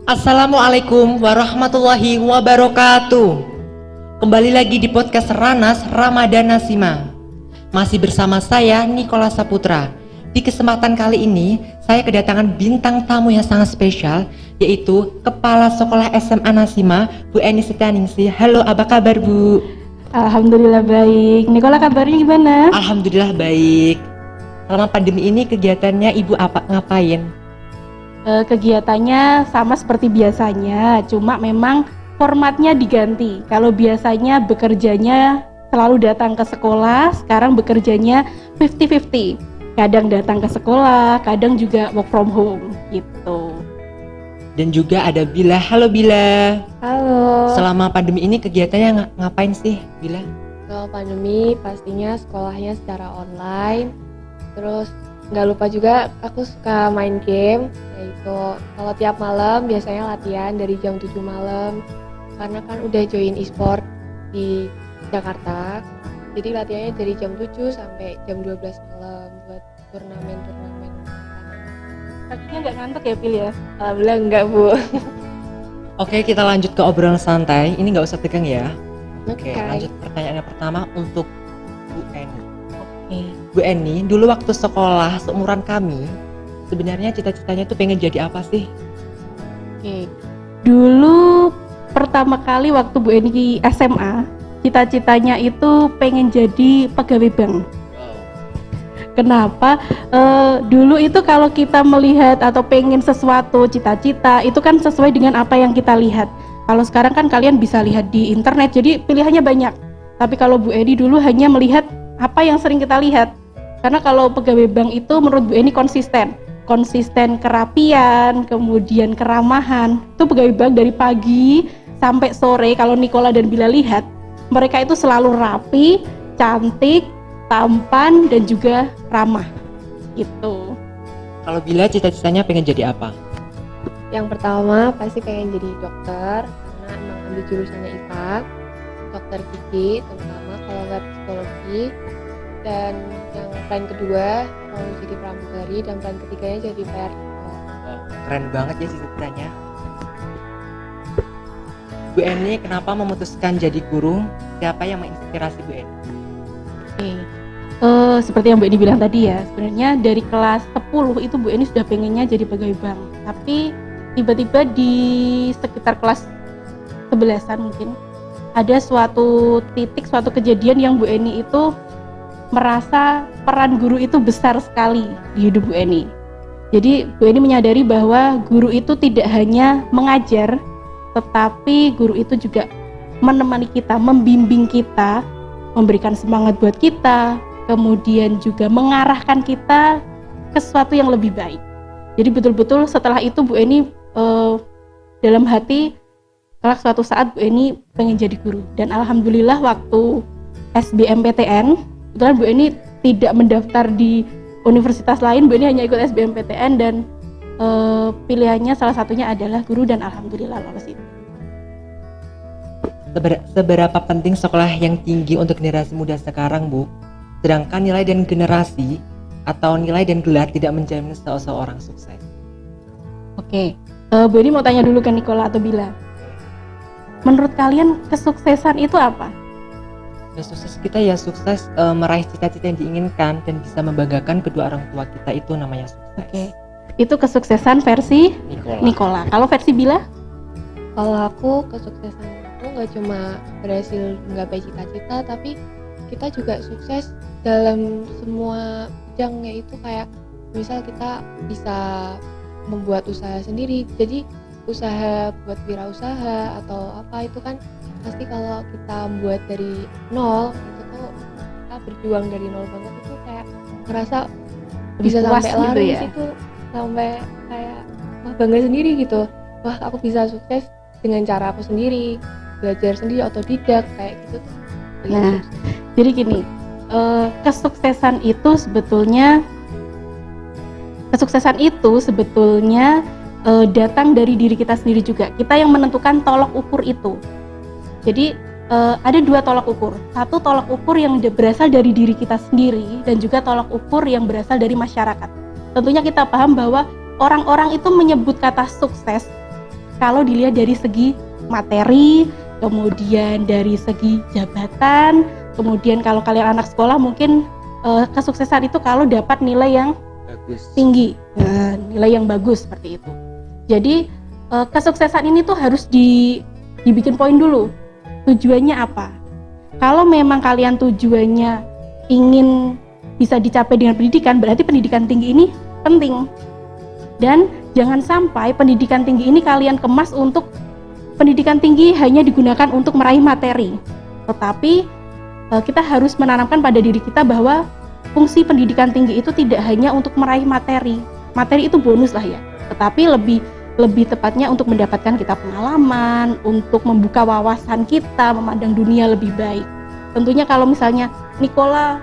Assalamualaikum warahmatullahi wabarakatuh. Kembali lagi di podcast Ranas Ramadana Sima. Masih bersama saya Nikola Saputra. Di kesempatan kali ini saya kedatangan bintang tamu yang sangat spesial, yaitu Kepala Sekolah SMA Nasima, Bu Eni Setianingsih. Halo, apa kabar Bu? Alhamdulillah baik. Nikola kabarnya gimana? Alhamdulillah baik. Selama pandemi ini kegiatannya Ibu ngapain? Kegiatannya sama seperti biasanya, cuma memang formatnya diganti. Kalau biasanya bekerjanya selalu datang ke sekolah, sekarang bekerjanya 50-50. Kadang datang ke sekolah, kadang juga work from home gitu. Dan juga ada Bila. Halo Bila. Halo. Selama pandemi ini kegiatannya ngapain sih Bila? Kalau pandemi pastinya sekolahnya secara online. Terus nggak lupa juga aku suka main game, yaitu kalau tiap malam biasanya latihan dari jam 7 malam. Karena kan udah join e-sport di Jakarta. Jadi latihannya dari jam 7 sampai jam 12 malam buat turnamen-turnamen. Paginya nggak ngantuk ya Pil ya? Alhamdulillah enggak Bu. Oke, kita lanjut ke obrolan santai. Ini nggak usah tegang ya. Oke, Oke. lanjut pertanyaan yang pertama untuk Bu Eni. Oke. Bu Eni, dulu waktu sekolah seumuran kami, sebenarnya cita-citanya tuh pengen jadi apa sih? Oke. Dulu pertama kali waktu Bu Eni di SMA, cita-citanya itu pengen jadi pegawai bank. Kenapa? Dulu itu kalau kita melihat atau pengen sesuatu cita-cita itu kan sesuai dengan apa yang kita lihat. Kalau sekarang kan kalian bisa lihat di internet, jadi pilihannya banyak. Tapi kalau Bu Eni dulu hanya melihat apa yang sering kita lihat. Karena kalau pegawai bank itu menurut Bu Eni konsisten kerapian, kemudian keramahan. Itu pegawai bank dari pagi sampai sore, kalau Nikola dan Bila lihat, mereka itu selalu rapi, cantik, tampan, dan juga ramah gitu. Kalau Bila cita-citanya pengen jadi apa? Yang pertama pasti pengen jadi dokter, karena emang ambil jurusannya IPA, dokter gigi terutama, kalau nggak psikologi. Dan yang plan kedua mau jadi pramugari, dan plan ketiganya jadi PR. Keren banget ya cita-citanya. Bu Eni, kenapa memutuskan jadi guru? Siapa yang menginspirasi Bu Eni? Oke. Seperti yang Bu Eni bilang tadi ya, sebenarnya dari kelas 10 itu Bu Eni sudah pengennya jadi pegawai bank. Tapi tiba-tiba di sekitar kelas 11-an mungkin ada suatu titik, suatu kejadian yang Bu Eni itu merasa peran guru itu besar sekali di hidup Bu Eni. Jadi Bu Eni menyadari bahwa guru itu tidak hanya mengajar, tetapi guru itu juga menemani kita, membimbing kita, memberikan semangat buat kita, kemudian juga mengarahkan kita ke sesuatu yang lebih baik. Jadi betul-betul setelah itu Bu Eni dalam hati, kelak suatu saat Bu Eni pengen jadi guru. Dan alhamdulillah waktu SBMPTN, kebetulan Bu Eni tidak mendaftar di universitas lain, Bu Eni hanya ikut SBMPTN dan pilihannya salah satunya adalah guru, dan alhamdulillah lolos itu. Seberapa penting sekolah yang tinggi untuk generasi muda sekarang, Bu? Sedangkan nilai dan generasi atau nilai dan gelar tidak menjamin seseorang sukses. Oke, Bu Eni mau tanya dulu ke Nikola atau Bila. Menurut kalian kesuksesan itu apa? Ya, sukses kita ya sukses meraih cita-cita yang diinginkan dan bisa membanggakan kedua orang tua kita, itu namanya sukses. Oke, itu kesuksesan versi Nikola. Kalau versi Bila? Kalau aku, kesuksesan aku nggak cuma berhasil menggapai cita-cita, tapi kita juga sukses dalam semua bidang, yaitu kayak misal kita bisa membuat usaha sendiri. Jadi usaha buat wirausaha atau apa itu kan pasti kalau kita buat dari nol itu tuh kita berjuang dari nol banget, itu kayak ngerasa bisa Puas sampai gitu lari ya? situ, sampai kayak wah bangga sendiri gitu, wah aku bisa sukses dengan cara aku sendiri, belajar sendiri, otodidak kayak gitu tuh. Nah, jadi gini, kesuksesan itu sebetulnya datang dari diri kita sendiri juga. Kita yang menentukan tolok ukur itu. Jadi ada dua tolok ukur. Satu tolok ukur yang berasal dari diri kita sendiri dan juga tolok ukur yang berasal dari masyarakat. Tentunya kita paham bahwa orang-orang itu menyebut kata sukses kalau dilihat dari segi materi, kemudian dari segi jabatan, kemudian kalau kalian anak sekolah mungkin kesuksesan itu kalau dapat nilai yang Bagus. tinggi, nilai yang bagus seperti itu. Jadi kesuksesan ini tuh harus dibikin poin dulu. Tujuannya apa? Kalau memang kalian tujuannya ingin bisa dicapai dengan pendidikan, berarti pendidikan tinggi ini penting. Dan jangan sampai pendidikan tinggi ini kalian kemas untuk pendidikan tinggi hanya digunakan untuk meraih materi. Tetapi kita harus menanamkan pada diri kita bahwa fungsi pendidikan tinggi itu tidak hanya untuk meraih materi. Materi itu bonus lah ya. Tetapi lebih tepatnya untuk mendapatkan kita pengalaman, untuk membuka wawasan kita, memandang dunia lebih baik. Tentunya kalau misalnya Nicola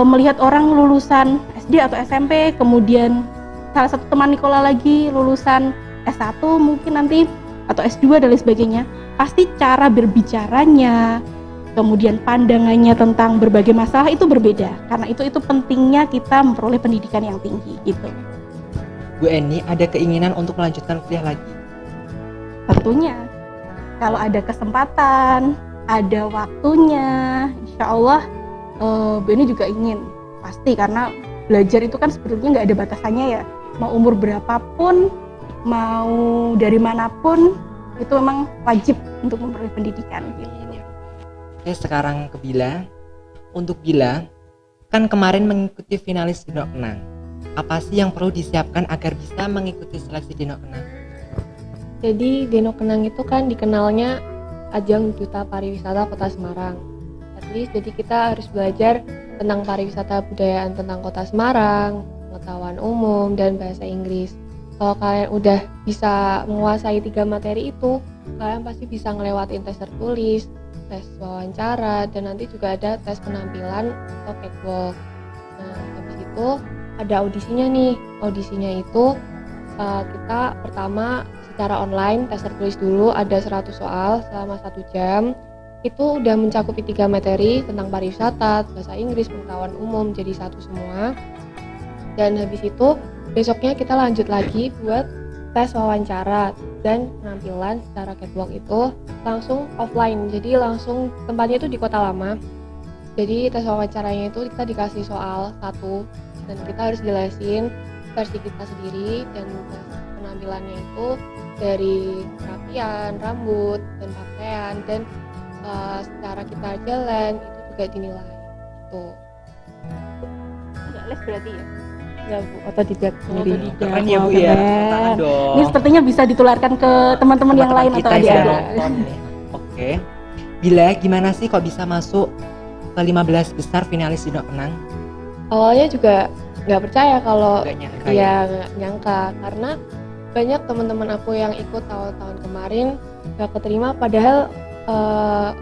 melihat orang lulusan SD atau SMP, kemudian salah satu teman Nicola lagi lulusan S1 mungkin nanti atau S2 dan lain sebagainya, pasti cara berbicaranya, kemudian pandangannya tentang berbagai masalah itu berbeda. Karena itu pentingnya kita memperoleh pendidikan yang tinggi gitu. Bu Eni ada keinginan untuk melanjutkan kuliah lagi? Tentunya kalau ada kesempatan, ada waktunya, insya Allah Bu Eni juga ingin, pasti, karena belajar itu kan sebetulnya nggak ada batasannya ya. Mau umur berapapun, mau dari manapun, itu memang wajib untuk memperoleh pendidikan gitu. Oke, sekarang ke Bila. Untuk Bila, kan kemarin mengikuti finalis Dino Kenang. Apa sih yang perlu disiapkan agar bisa mengikuti seleksi Dino Kenang? Jadi Dino Kenang itu kan dikenalnya ajang Duta Pariwisata Kota Semarang. Jadi kita harus belajar tentang pariwisata budayaan tentang Kota Semarang, pengetahuan umum, dan bahasa Inggris. Kalau kalian udah bisa menguasai 3 materi itu, kalian pasti bisa ngelewatin tes tertulis, tes wawancara, dan nanti juga ada tes penampilan atau catwalk. Nah, habis itu ada audisinya nih. Audisinya itu kita pertama secara online, tes tertulis dulu, ada 100 soal selama 1 jam. Itu udah mencakupi 3 materi tentang pariwisata, bahasa Inggris, pengetahuan umum, jadi satu semua. Dan habis itu besoknya kita lanjut lagi buat tes wawancara dan penampilan secara catwalk itu langsung offline. Jadi langsung tempatnya itu di Kota Lama. Jadi tes wawancaranya itu kita dikasih soal 1 dan kita harus jelasin versi kita sendiri, dan tes penampilannya itu dari rapian, rambut, dan pakaian, dan secara kita jalan itu juga dinilai. Tuh. Nggak les berarti ya? Ya Bu, otodidak sendiri. Keren ya Bu ya. Tepuk tangan dong. Ini sepertinya bisa ditularkan ke teman-teman yang lain atau kita yang adik-adik. nonton nih. Oke. Bila gimana sih kok bisa masuk ke 15 besar finalis Dino Kenang? Awalnya juga nggak percaya kalau Nggak nyangka dia ya? nggak nyangka, karena banyak teman-teman aku yang ikut tahun-tahun kemarin nggak keterima, padahal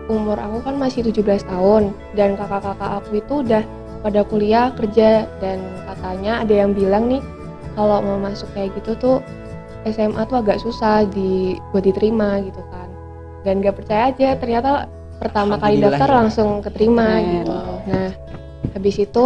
umur aku kan masih 17 tahun dan kakak-kakak aku itu udah pada kuliah, kerja, dan katanya ada yang bilang nih kalau mau masuk kayak gitu tuh SMA tuh agak susah buat diterima gitu kan, dan nggak percaya aja, ternyata pertama kali Alhamdulillah daftar ya. langsung keterima Keren. gitu. Nah habis itu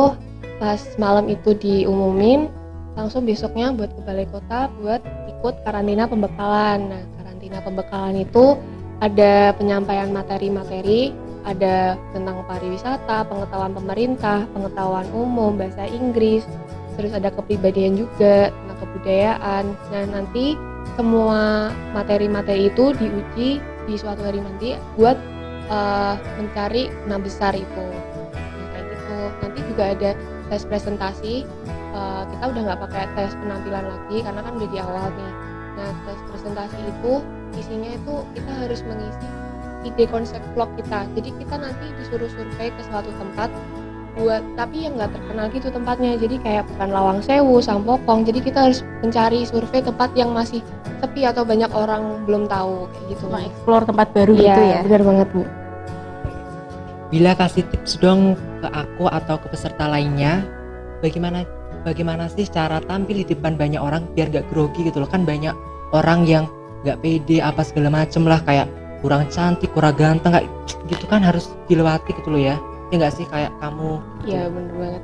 pas malam itu diumumin, langsung besoknya buat ke balai kota buat ikut karantina pembekalan. Nah karantina pembekalan itu ada penyampaian materi-materi, ada tentang pariwisata, pengetahuan pemerintah, pengetahuan umum, bahasa Inggris, terus ada kepribadian juga, tentang kebudayaan. Nah nanti semua materi-materi itu diuji di suatu hari nanti buat mencari 6 besar itu. Nah, kayak gitu. Nanti juga ada tes presentasi. Kita udah nggak pakai tes penampilan lagi karena kan udah di awal nih. Nah tes presentasi itu isinya itu kita harus mengisi ide konsep vlog kita. Jadi kita nanti disuruh survei ke suatu tempat tapi yang nggak terkenal gitu tempatnya. Jadi kayak bukan Lawang Sewu, Sampokong. Jadi kita harus mencari survei tempat yang masih sepi atau banyak orang belum tahu kayak gitu. Mengeksplor tempat baru Iya, gitu ya. benar banget Bu. Bila kasih tips dong ke aku atau ke peserta lainnya, bagaimana sih cara tampil di depan banyak orang biar gak grogi gitu loh. Kan banyak orang yang gak pede apa segala macem lah, kayak kurang cantik, kurang ganteng, kayak gitu kan harus dilewati gitu loh ya. Ya gak sih kayak kamu gitu. Iya bener banget.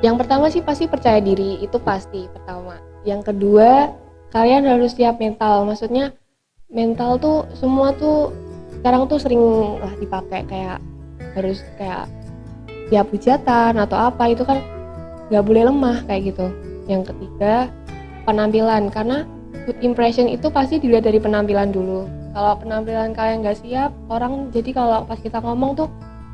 Yang pertama sih pasti percaya diri, itu pasti pertama. Yang kedua, kalian harus siap mental. Maksudnya mental tuh semua tuh sekarang tuh sering lah dipakai, kayak harus kayak siap hujatan atau apa, itu kan nggak boleh lemah kayak gitu. Yang ketiga, penampilan, karena good impression itu pasti dilihat dari penampilan dulu. Kalau penampilan kalian nggak siap, orang jadi kalau pas kita ngomong tuh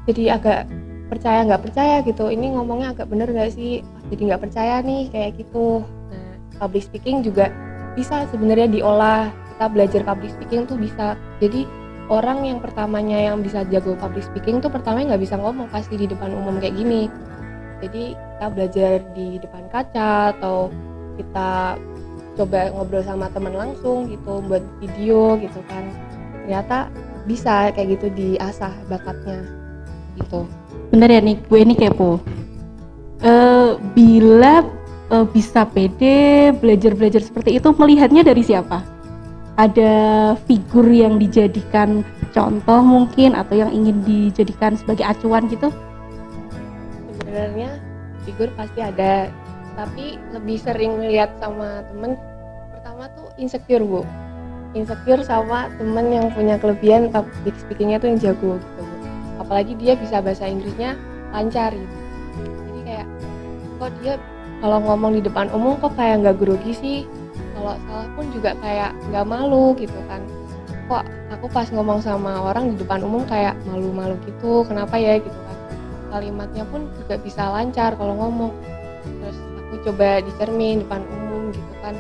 jadi agak percaya nggak percaya gitu, ini ngomongnya agak bener nggak sih, jadi nggak percaya nih kayak gitu. Nah, public speaking juga bisa sebenarnya diolah, kita belajar public speaking tuh bisa. Jadi orang yang pertamanya yang bisa jago public speaking tuh pertamanya nggak bisa ngomong pasti di depan umum kayak gini. Jadi kita belajar di depan kaca atau kita coba ngobrol sama teman langsung gitu, buat video gitu kan, ternyata bisa kayak gitu diasah bakatnya gitu. Bener ya nih, gue ini kepo. Bila bisa pede belajar seperti itu, melihatnya dari siapa? Ada figur yang dijadikan contoh mungkin, atau yang ingin dijadikan sebagai acuan gitu? Sebenarnya figur pasti ada, tapi lebih sering melihat sama temen. Pertama tuh insecure Bu, insecure sama temen yang punya kelebihan public speakingnya tuh yang jago gitu Bu. Apalagi dia bisa bahasa Inggrisnya lancar gitu. Jadi kayak kok dia kalau ngomong di depan umum kok kayak nggak grogi sih, kalau salah pun juga kayak nggak malu gitu kan. Kok aku pas ngomong sama orang di depan umum kayak malu-malu gitu, kenapa ya gitu kan. Kalimatnya pun juga bisa lancar kalau ngomong. Terus aku coba dicermin depan umum gitu kan,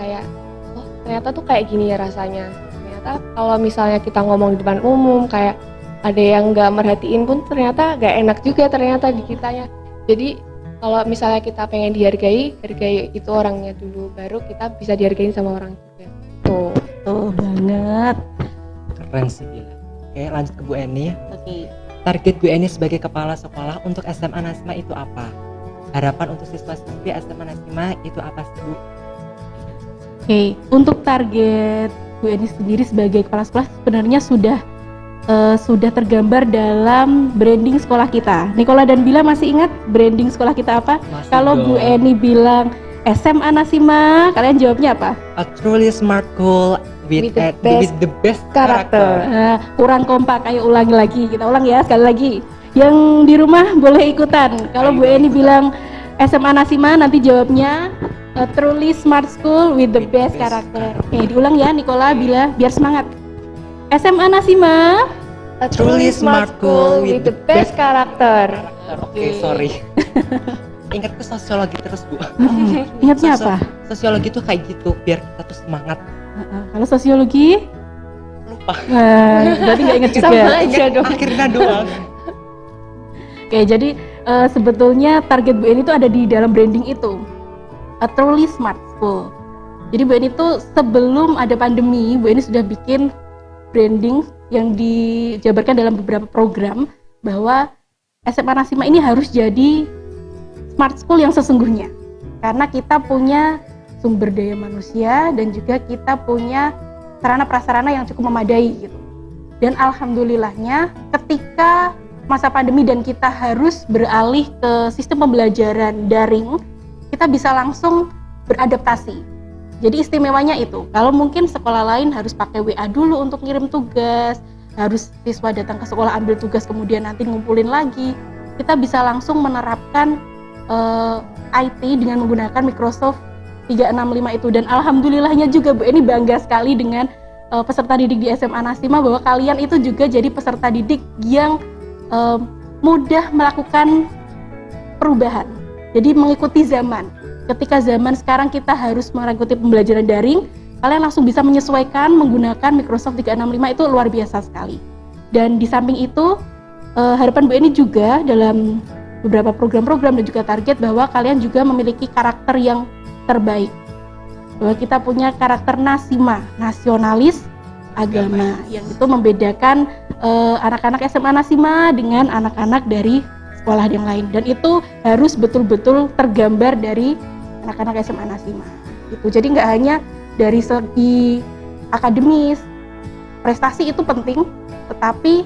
kayak oh ternyata tuh kayak gini ya rasanya. Ternyata kalau misalnya kita ngomong di depan umum kayak ada yang nggak merhatiin pun ternyata nggak enak juga ternyata di kitanya. Jadi kalau misalnya kita pengen dihargai, hargai itu orangnya dulu, baru kita bisa dihargain sama orang juga. Tuh banget. Keren sih gila. Oke, lanjut ke Bu Eni. Oke. Target Bu Eni sebagai kepala sekolah untuk SMA Nasima itu apa? Harapan untuk siswa-siswi SMA Nasima itu apa sih Bu? Oke, untuk target Bu Eni sendiri sebagai kepala sekolah sebenarnya sudah tergambar dalam branding sekolah kita. Nikola dan Bila masih ingat branding sekolah kita apa? Masih Kalau dong. Bu Eni bilang SMA Nasima, kalian jawabnya apa? A truly smart school with the best karakter. Nah, kurang kompak, ayo ulangi lagi. Kita ulang ya sekali lagi. Yang di rumah boleh ikutan. Kalau Ayo Bu Eni ikutan. bilang SMA Nasima, nanti jawabnya a truly smart school with the best karakter. Diulang ya Nikola, Bila, biar semangat. SMA Nasima. A truly smart school with the best karakter. Oke, sorry. Ingatku sosiologi terus Bu. Ingatnya apa? Sosiologi tuh kayak gitu biar kita tuh semangat. Kalau sosiologi? Lupa. Berarti nggak ingat juga. Sama aja dong. Akhirnya doang. Oke, jadi sebetulnya target Bu Eni itu ada di dalam branding itu, a truly smart school. Jadi Bu Eni itu sebelum ada pandemi, Bu Eni sudah bikin branding yang dijabarkan dalam beberapa program bahwa SMA Nasima ini harus jadi smart school yang sesungguhnya, karena kita punya sumber daya manusia dan juga kita punya sarana prasarana yang cukup memadai gitu. Dan alhamdulillahnya ketika masa pandemi dan kita harus beralih ke sistem pembelajaran daring, kita bisa langsung beradaptasi. Jadi istimewanya itu, kalau mungkin sekolah lain harus pakai WA dulu untuk ngirim tugas, harus siswa datang ke sekolah ambil tugas kemudian nanti ngumpulin lagi, kita bisa langsung menerapkan IT dengan menggunakan Microsoft 365 itu. Dan alhamdulillahnya juga Bu Eni bangga sekali dengan peserta didik di SMA Nasima, bahwa kalian itu juga jadi peserta didik yang mudah melakukan perubahan, jadi mengikuti zaman. Ketika zaman sekarang kita harus mengikuti pembelajaran daring, kalian langsung bisa menyesuaikan menggunakan Microsoft 365, itu luar biasa sekali. Dan di samping itu harapan Bu Eni juga dalam beberapa program-program dan juga target bahwa kalian juga memiliki karakter yang terbaik, bahwa kita punya karakter Nasima, nasionalis, agama, yang itu membedakan anak-anak SMA Nasima dengan anak-anak dari sekolah yang lain, dan itu harus betul-betul tergambar dari anak-anak SMA Nasima itu. Jadi nggak hanya dari segi akademis, prestasi itu penting, tetapi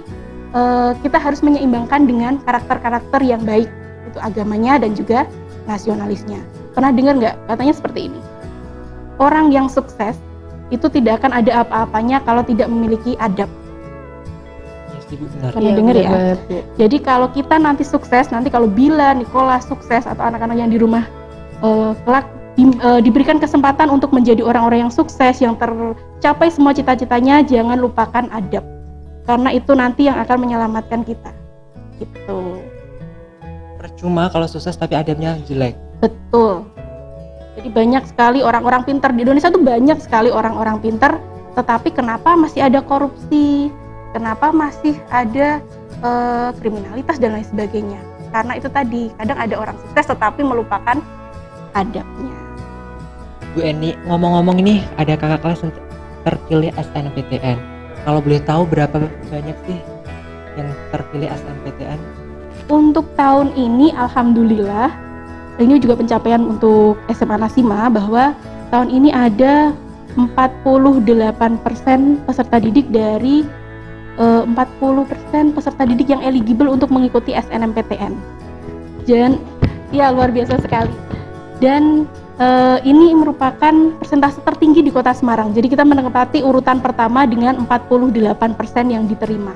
kita harus menyeimbangkan dengan karakter-karakter yang baik, itu agamanya dan juga nasionalisnya. Pernah dengar nggak katanya seperti ini, orang yang sukses itu tidak akan ada apa-apanya kalau tidak memiliki adab. Yes, Ibu, benar. Pernah dengar ya? Jadi kalau kita nanti sukses, nanti kalau Bila, Nikola sukses, atau anak-anak yang di rumah kelak diberikan kesempatan untuk menjadi orang-orang yang sukses, yang tercapai semua cita-citanya, jangan lupakan adab, karena itu nanti yang akan menyelamatkan kita gitu. Percuma kalau sukses tapi adabnya jelek. Betul. Jadi banyak sekali orang-orang pintar di Indonesia tuh, banyak sekali orang-orang pintar, tetapi kenapa masih ada korupsi, kenapa masih ada kriminalitas dan lain sebagainya? Karena itu tadi, kadang ada orang sukses tetapi melupakan adabnya. Bu Eni, ngomong-ngomong ini ada kakak kelas yang terpilih SNMPTN. Kalau boleh tahu berapa banyak sih yang terpilih SNMPTN? Untuk tahun ini alhamdulillah, ini juga pencapaian untuk SMA Nasima, bahwa tahun ini ada 48% peserta didik dari 40% peserta didik yang eligible untuk mengikuti SNMPTN. Dan ya luar biasa sekali. Dan ini merupakan persentase tertinggi di Kota Semarang. Jadi kita menempati urutan pertama dengan 48% yang diterima.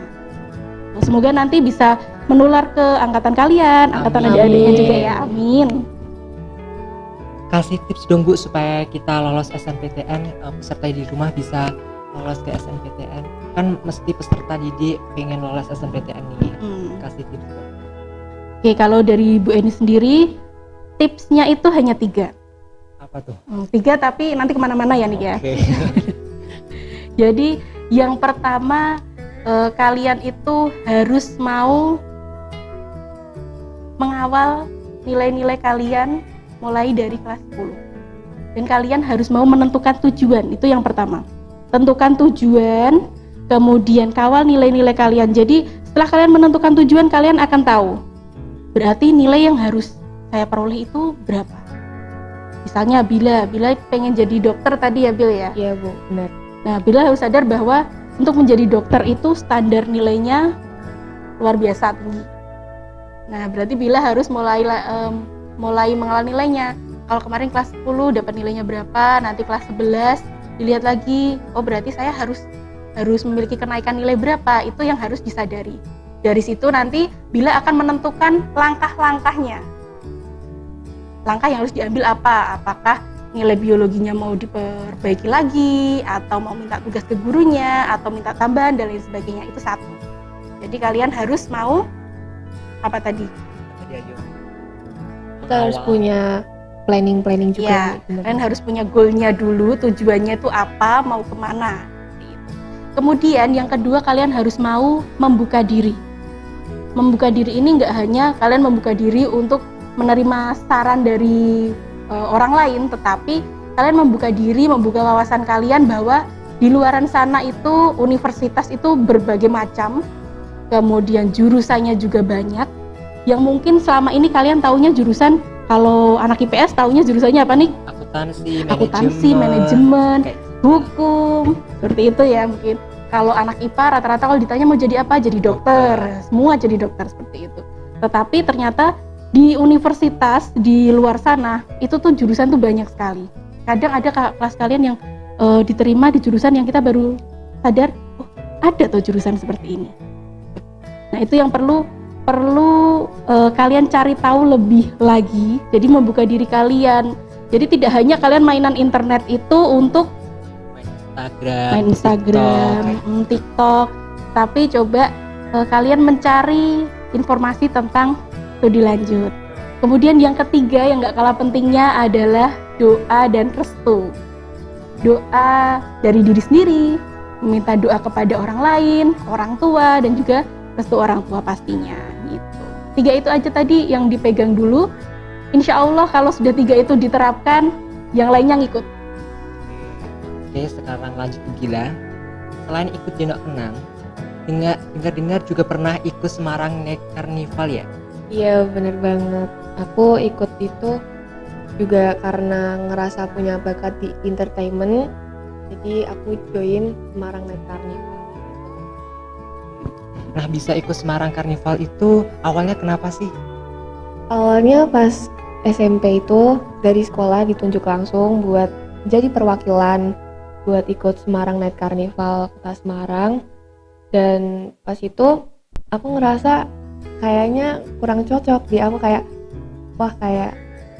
Semoga nanti bisa menular ke angkatan kalian, angkatan adik-adiknya juga ya. Amin. Kasih tips dong Bu supaya kita lolos SNMPTN, peserta di rumah bisa lolos ke SNMPTN. Kan mesti peserta didik pengen lolos SNMPTN nih. Kasih tips dong. Oke, kalau dari Bu Eni sendiri, tipsnya itu hanya 3. Apa tuh? 3 tapi nanti kemana-mana ya nih ya. Oke. Jadi yang pertama, kalian itu harus mau mengawal nilai-nilai kalian mulai dari kelas 10. Dan kalian harus mau menentukan tujuan, itu yang pertama. Tentukan tujuan, kemudian kawal nilai-nilai kalian. Jadi setelah kalian menentukan tujuan, kalian akan tahu berarti nilai yang harus saya peroleh itu berapa. Misalnya Bila pengen jadi dokter tadi ya Bil ya? Iya Bu, benar. Nah Bila harus sadar bahwa untuk menjadi dokter itu standar nilainya luar biasa tinggi. Nah berarti Bila harus mulai mengelola nilainya. Kalau kemarin kelas 10 dapat nilainya berapa, nanti kelas 11 dilihat lagi, oh berarti saya harus memiliki kenaikan nilai berapa, itu yang harus disadari. Dari situ nanti Bila akan menentukan langkah-langkahnya. Langkah yang harus diambil apa? Apakah nilai biologinya mau diperbaiki lagi, atau mau minta tugas ke gurunya, atau minta tambahan dan lain sebagainya, itu satu. Jadi kalian harus mau apa tadi? Kita harus punya planning juga. Ya, kalian harus punya goalnya dulu, tujuannya itu apa, mau kemana. Kemudian yang kedua, kalian harus mau membuka diri. Membuka diri ini nggak hanya kalian membuka diri untuk menerima saran dari orang lain, tetapi kalian membuka diri, membuka wawasan kalian bahwa di luaran sana itu universitas itu berbagai macam, kemudian jurusannya juga banyak. Yang mungkin selama ini kalian taunya jurusan, kalau anak IPS taunya jurusannya apa nih? Akuntansi, manajemen, hukum, seperti itu ya mungkin. Kalau anak IPA rata-rata kalau ditanya mau jadi apa? Jadi dokter. Semua jadi dokter seperti itu. Tetapi ternyata di universitas di luar sana itu tuh jurusan tuh banyak sekali. Kadang ada kelas kalian yang diterima di jurusan yang kita baru sadar, oh ada tuh jurusan seperti ini. Nah itu yang perlu kalian cari tahu lebih lagi. Jadi membuka diri kalian. Jadi tidak hanya kalian mainan internet itu untuk main Instagram, TikTok, tapi coba kalian mencari informasi tentang studi lanjut. Kemudian yang ketiga yang gak kalah pentingnya adalah doa dan restu. Doa dari diri sendiri, meminta doa kepada orang lain, orang tua, dan juga restu orang tua pastinya gitu. 3 itu aja tadi yang dipegang dulu. Insya Allah kalau sudah 3 itu diterapkan, yang lainnya ngikut. Oke, sekarang lanjut ke Gila. selain ikut Jendok Kenang, dengar juga pernah ikut Semarang Night Carnival ya? Iya bener banget. Aku ikut itu juga karena ngerasa punya bakat di entertainment. Jadi aku join Semarang Night Carnival. Nah, bisa ikut Semarang Carnival itu awalnya kenapa sih? Awalnya pas SMP itu dari sekolah ditunjuk langsung buat jadi perwakilan buat ikut Semarang Night Carnival Kota Semarang. Dan pas itu aku ngerasa kayaknya kurang cocok di aku, kayak wah kayak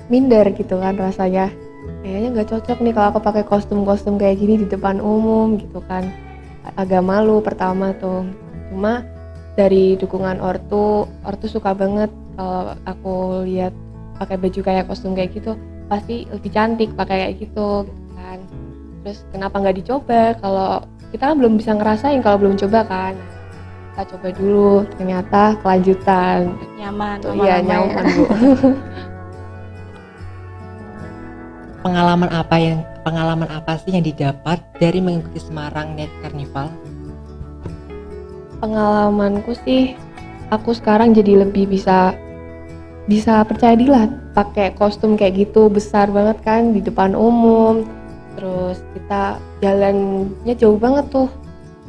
minder gitu kan rasanya, kayaknya nggak cocok nih kalau aku pakai kostum kayak gini di depan umum gitu kan, agak malu pertama tuh. Cuma dari dukungan ortu suka banget kalau aku lihat pakai baju kayak kostum kayak gitu, pasti lebih cantik pakai kayak gitu kan. Terus kenapa nggak dicoba, kalau kita kan belum bisa ngerasain kalau belum coba kan. Kita coba dulu, ternyata kelanjutan. Nyaman, Tuh, iya lama-lama nyaman ya. Bu. Pengalaman apa sih yang didapat dari mengikuti Semarang Night Carnival? Pengalamanku sih, aku sekarang jadi lebih bisa percaya diri lah pakai kostum kayak gitu, besar banget kan di depan umum. Terus kita jalannya jauh banget tuh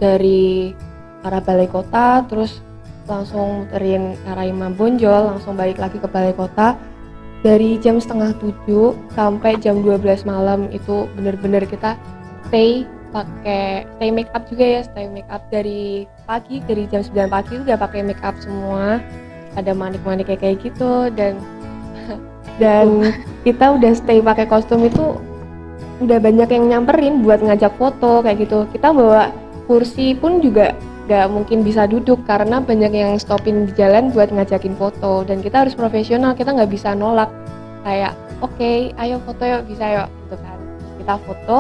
dari arah balai kota, terus langsung muterin arah Imam Bonjol, langsung balik lagi ke balai kota. Dari jam 6:30 sampai jam 12 malam itu bener-bener kita stay make up juga ya, stay make up dari pagi, dari jam 9 pagi udah pakai make up semua, ada manik-manik kayak gitu. Dan kita udah stay pakai kostum itu udah banyak yang nyamperin buat ngajak foto kayak gitu. Kita bawa kursi pun juga gak mungkin bisa duduk karena banyak yang stopin di jalan buat ngajakin foto, dan kita harus profesional, kita nggak bisa nolak kayak oke, ayo foto yuk, bisa yuk gitu kan. Kita foto,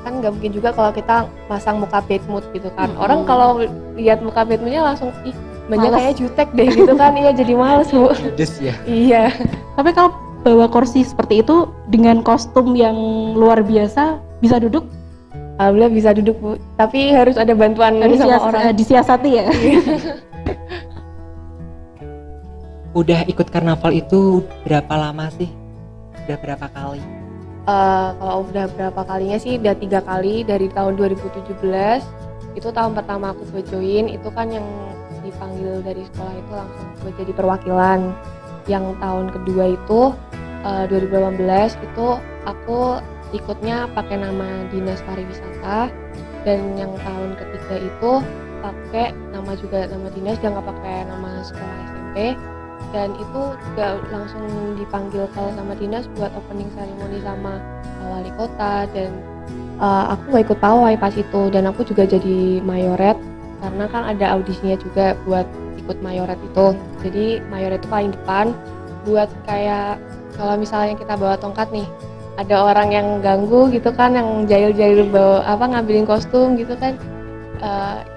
kan nggak mungkin juga kalau kita pasang muka bad mood gitu kan. Orang kalau lihat muka bad moodnya langsung ih banyak Males. kayak jutek deh gitu kan. Iya jadi males Bu. Judes ya. Iya. Tapi kalau bawa kursi seperti itu dengan kostum yang luar biasa bisa duduk? Alhamdulillah bisa duduk Bu, tapi harus ada bantuan sama orang. Disiasati ya. Udah ikut karnaval itu berapa lama sih? Udah berapa kali? Kalau udah berapa kalinya sih, udah 3 kali dari tahun 2017. Itu tahun pertama aku buat join, itu kan yang dipanggil dari sekolah itu langsung buat jadi perwakilan. Yang tahun kedua itu 2018 itu aku ikutnya pakai nama Dinas Pariwisata, dan yang tahun ketiga itu pakai nama dinas, dan nggak pakai nama sekolah SMP. Dan itu juga langsung dipanggil sama dinas buat opening ceremony sama wali kota, dan aku nggak ikut pawai pas itu, dan aku juga jadi mayoret karena kan ada audisinya juga buat ikut mayoret itu. Jadi mayoret itu paling depan buat kayak kalau misalnya kita bawa tongkat nih, ada orang yang ganggu gitu kan, yang jahil-jahil bawa ngambilin kostum gitu kan,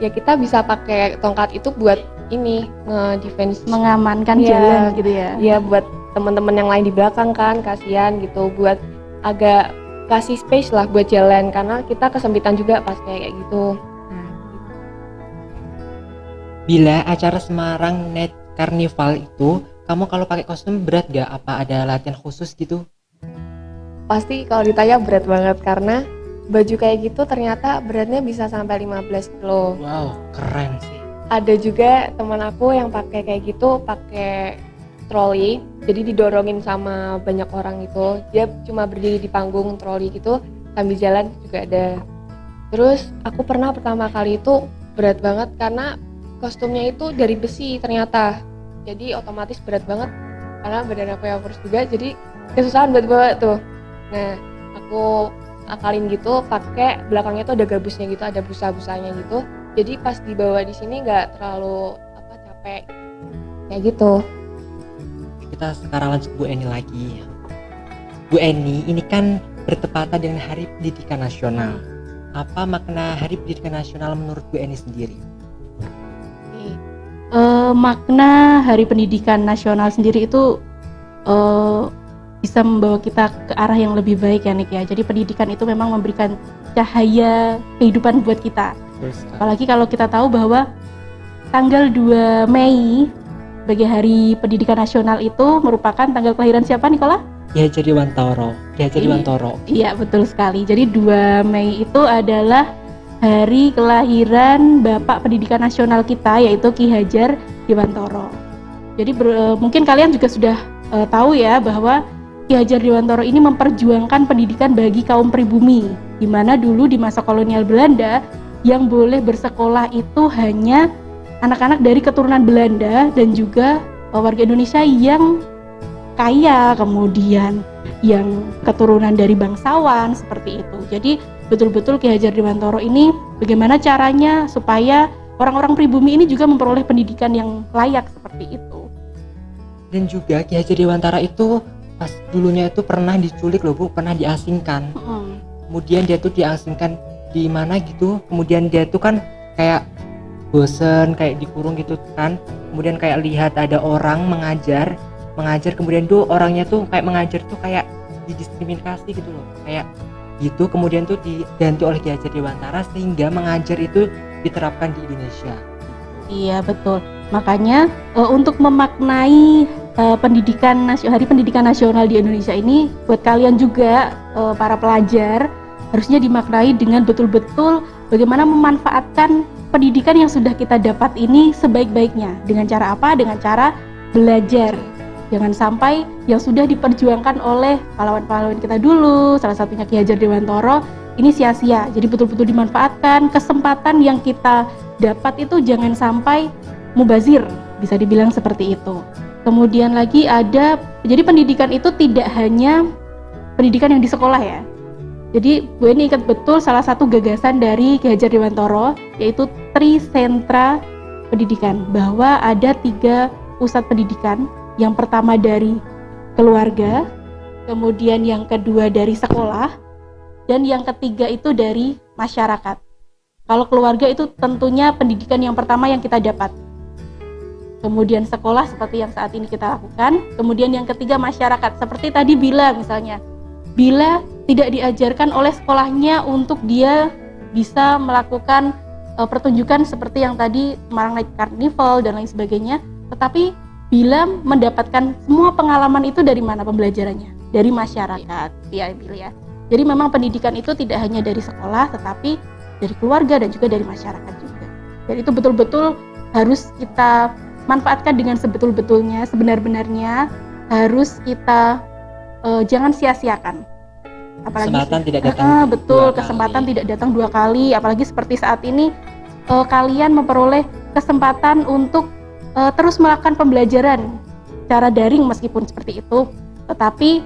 ya kita bisa pakai tongkat itu buat ini nge-defense, Mengamankan jalan gitu ya. ya buat teman-teman yang lain di belakang kan, kasihan gitu, buat agak kasih space lah buat jalan, karena kita kesempitan juga pas kayak gitu. Bila acara Semarang Night Carnival itu, kamu kalau pakai kostum berat gak? Apa ada latihan khusus gitu? Pasti kalau ditanya berat banget, karena baju kayak gitu ternyata beratnya bisa sampai 15 kilo. Wow, keren sih. Ada juga teman aku yang pakai kayak gitu, pakai troli, jadi didorongin sama banyak orang gitu. Dia cuma berdiri di panggung troli gitu, sambil jalan juga ada. Terus aku pernah pertama kali itu berat banget karena kostumnya itu dari besi ternyata. Jadi otomatis berat banget karena badan aku yang kurus juga, jadi kesusahan buat bawa tuh. Nah, aku akalin gitu, pakai belakangnya tuh ada gabusnya gitu, ada busa-busanya gitu. Jadi pas dibawa di sini nggak terlalu capek kayak gitu. Kita sekarang lanjut Bu Eni lagi. Bu Eni, ini kan bertepatan dengan Hari Pendidikan Nasional. Apa makna Hari Pendidikan Nasional menurut Bu Eni sendiri? Makna Hari Pendidikan Nasional sendiri itu bisa membawa kita ke arah yang lebih baik ya Nik ya. Jadi pendidikan itu memang memberikan cahaya kehidupan buat kita. Terus, Apalagi kalau kita tahu bahwa tanggal 2 Mei sebagai Hari Pendidikan Nasional itu merupakan tanggal kelahiran siapa Nikola? Ki Hajar Dewantara. Iya betul sekali. Jadi 2 Mei itu adalah hari kelahiran Bapak Pendidikan Nasional kita, yaitu Ki Hajar Dewantara. Jadi mungkin kalian juga sudah tahu ya bahwa Ki Hajar Dewantara ini memperjuangkan pendidikan bagi kaum pribumi, di mana dulu di masa kolonial Belanda yang boleh bersekolah itu hanya anak-anak dari keturunan Belanda dan juga warga Indonesia yang kaya, kemudian yang keturunan dari bangsawan seperti itu. Jadi betul-betul Ki Hajar Dewantara ini bagaimana caranya supaya orang-orang pribumi ini juga memperoleh pendidikan yang layak seperti itu. Dan juga Ki Hajar Dewantara itu pas dulunya itu pernah diculik loh Bu, pernah diasingkan. Kemudian dia tuh diasingkan di mana gitu, kemudian dia tuh kan kayak bosen, kayak dikurung gitu kan. Kemudian kayak lihat ada orang mengajar, kemudian tuh orangnya tuh kayak mengajar tuh kayak didiskriminasi gitu loh, kayak gitu. Kemudian tuh diganti oleh Ki Hajar Dewantara sehingga mengajar itu diterapkan di Indonesia. Iya betul. Makanya untuk memaknai Hari Pendidikan Nasional di Indonesia ini, buat kalian juga para pelajar harusnya dimaknai dengan betul-betul bagaimana memanfaatkan pendidikan yang sudah kita dapat ini sebaik-baiknya. Dengan cara apa? Dengan cara belajar. Jangan sampai yang sudah diperjuangkan oleh pahlawan-pahlawan kita dulu, salah satunya Ki Hajar Dewantara, ini sia-sia. Jadi betul-betul dimanfaatkan kesempatan yang kita dapat itu, jangan sampai mubazir, bisa dibilang seperti itu. Kemudian lagi ada, jadi pendidikan itu tidak hanya pendidikan yang di sekolah ya. Jadi Bu Eni ingat betul salah satu gagasan dari Ki Hajar Dewantara, yaitu Trisentra Pendidikan, bahwa ada 3 pusat pendidikan. Yang pertama dari keluarga, kemudian yang kedua dari sekolah, dan yang ketiga itu dari masyarakat. Kalau keluarga itu tentunya pendidikan yang pertama yang kita dapat. Kemudian sekolah seperti yang saat ini kita lakukan. Kemudian yang ketiga masyarakat. Seperti tadi Bila misalnya. Bila tidak diajarkan oleh sekolahnya untuk dia bisa melakukan pertunjukan seperti yang tadi Semarang Night Carnival dan lain sebagainya. Tetapi Bila mendapatkan semua pengalaman itu dari mana pembelajarannya? Dari masyarakat. Ya Bila ya. Jadi memang pendidikan itu tidak hanya dari sekolah, tetapi dari keluarga dan juga dari masyarakat juga. Dan itu betul-betul harus kita manfaatkan dengan sebetul-betulnya, sebenar-benarnya, harus kita jangan sia-siakan. Apalagi Kesempatan tidak datang betul, 2 kesempatan kali. tidak datang 2 kali, apalagi seperti saat ini kalian memperoleh kesempatan untuk terus melakukan pembelajaran secara daring meskipun seperti itu, tetapi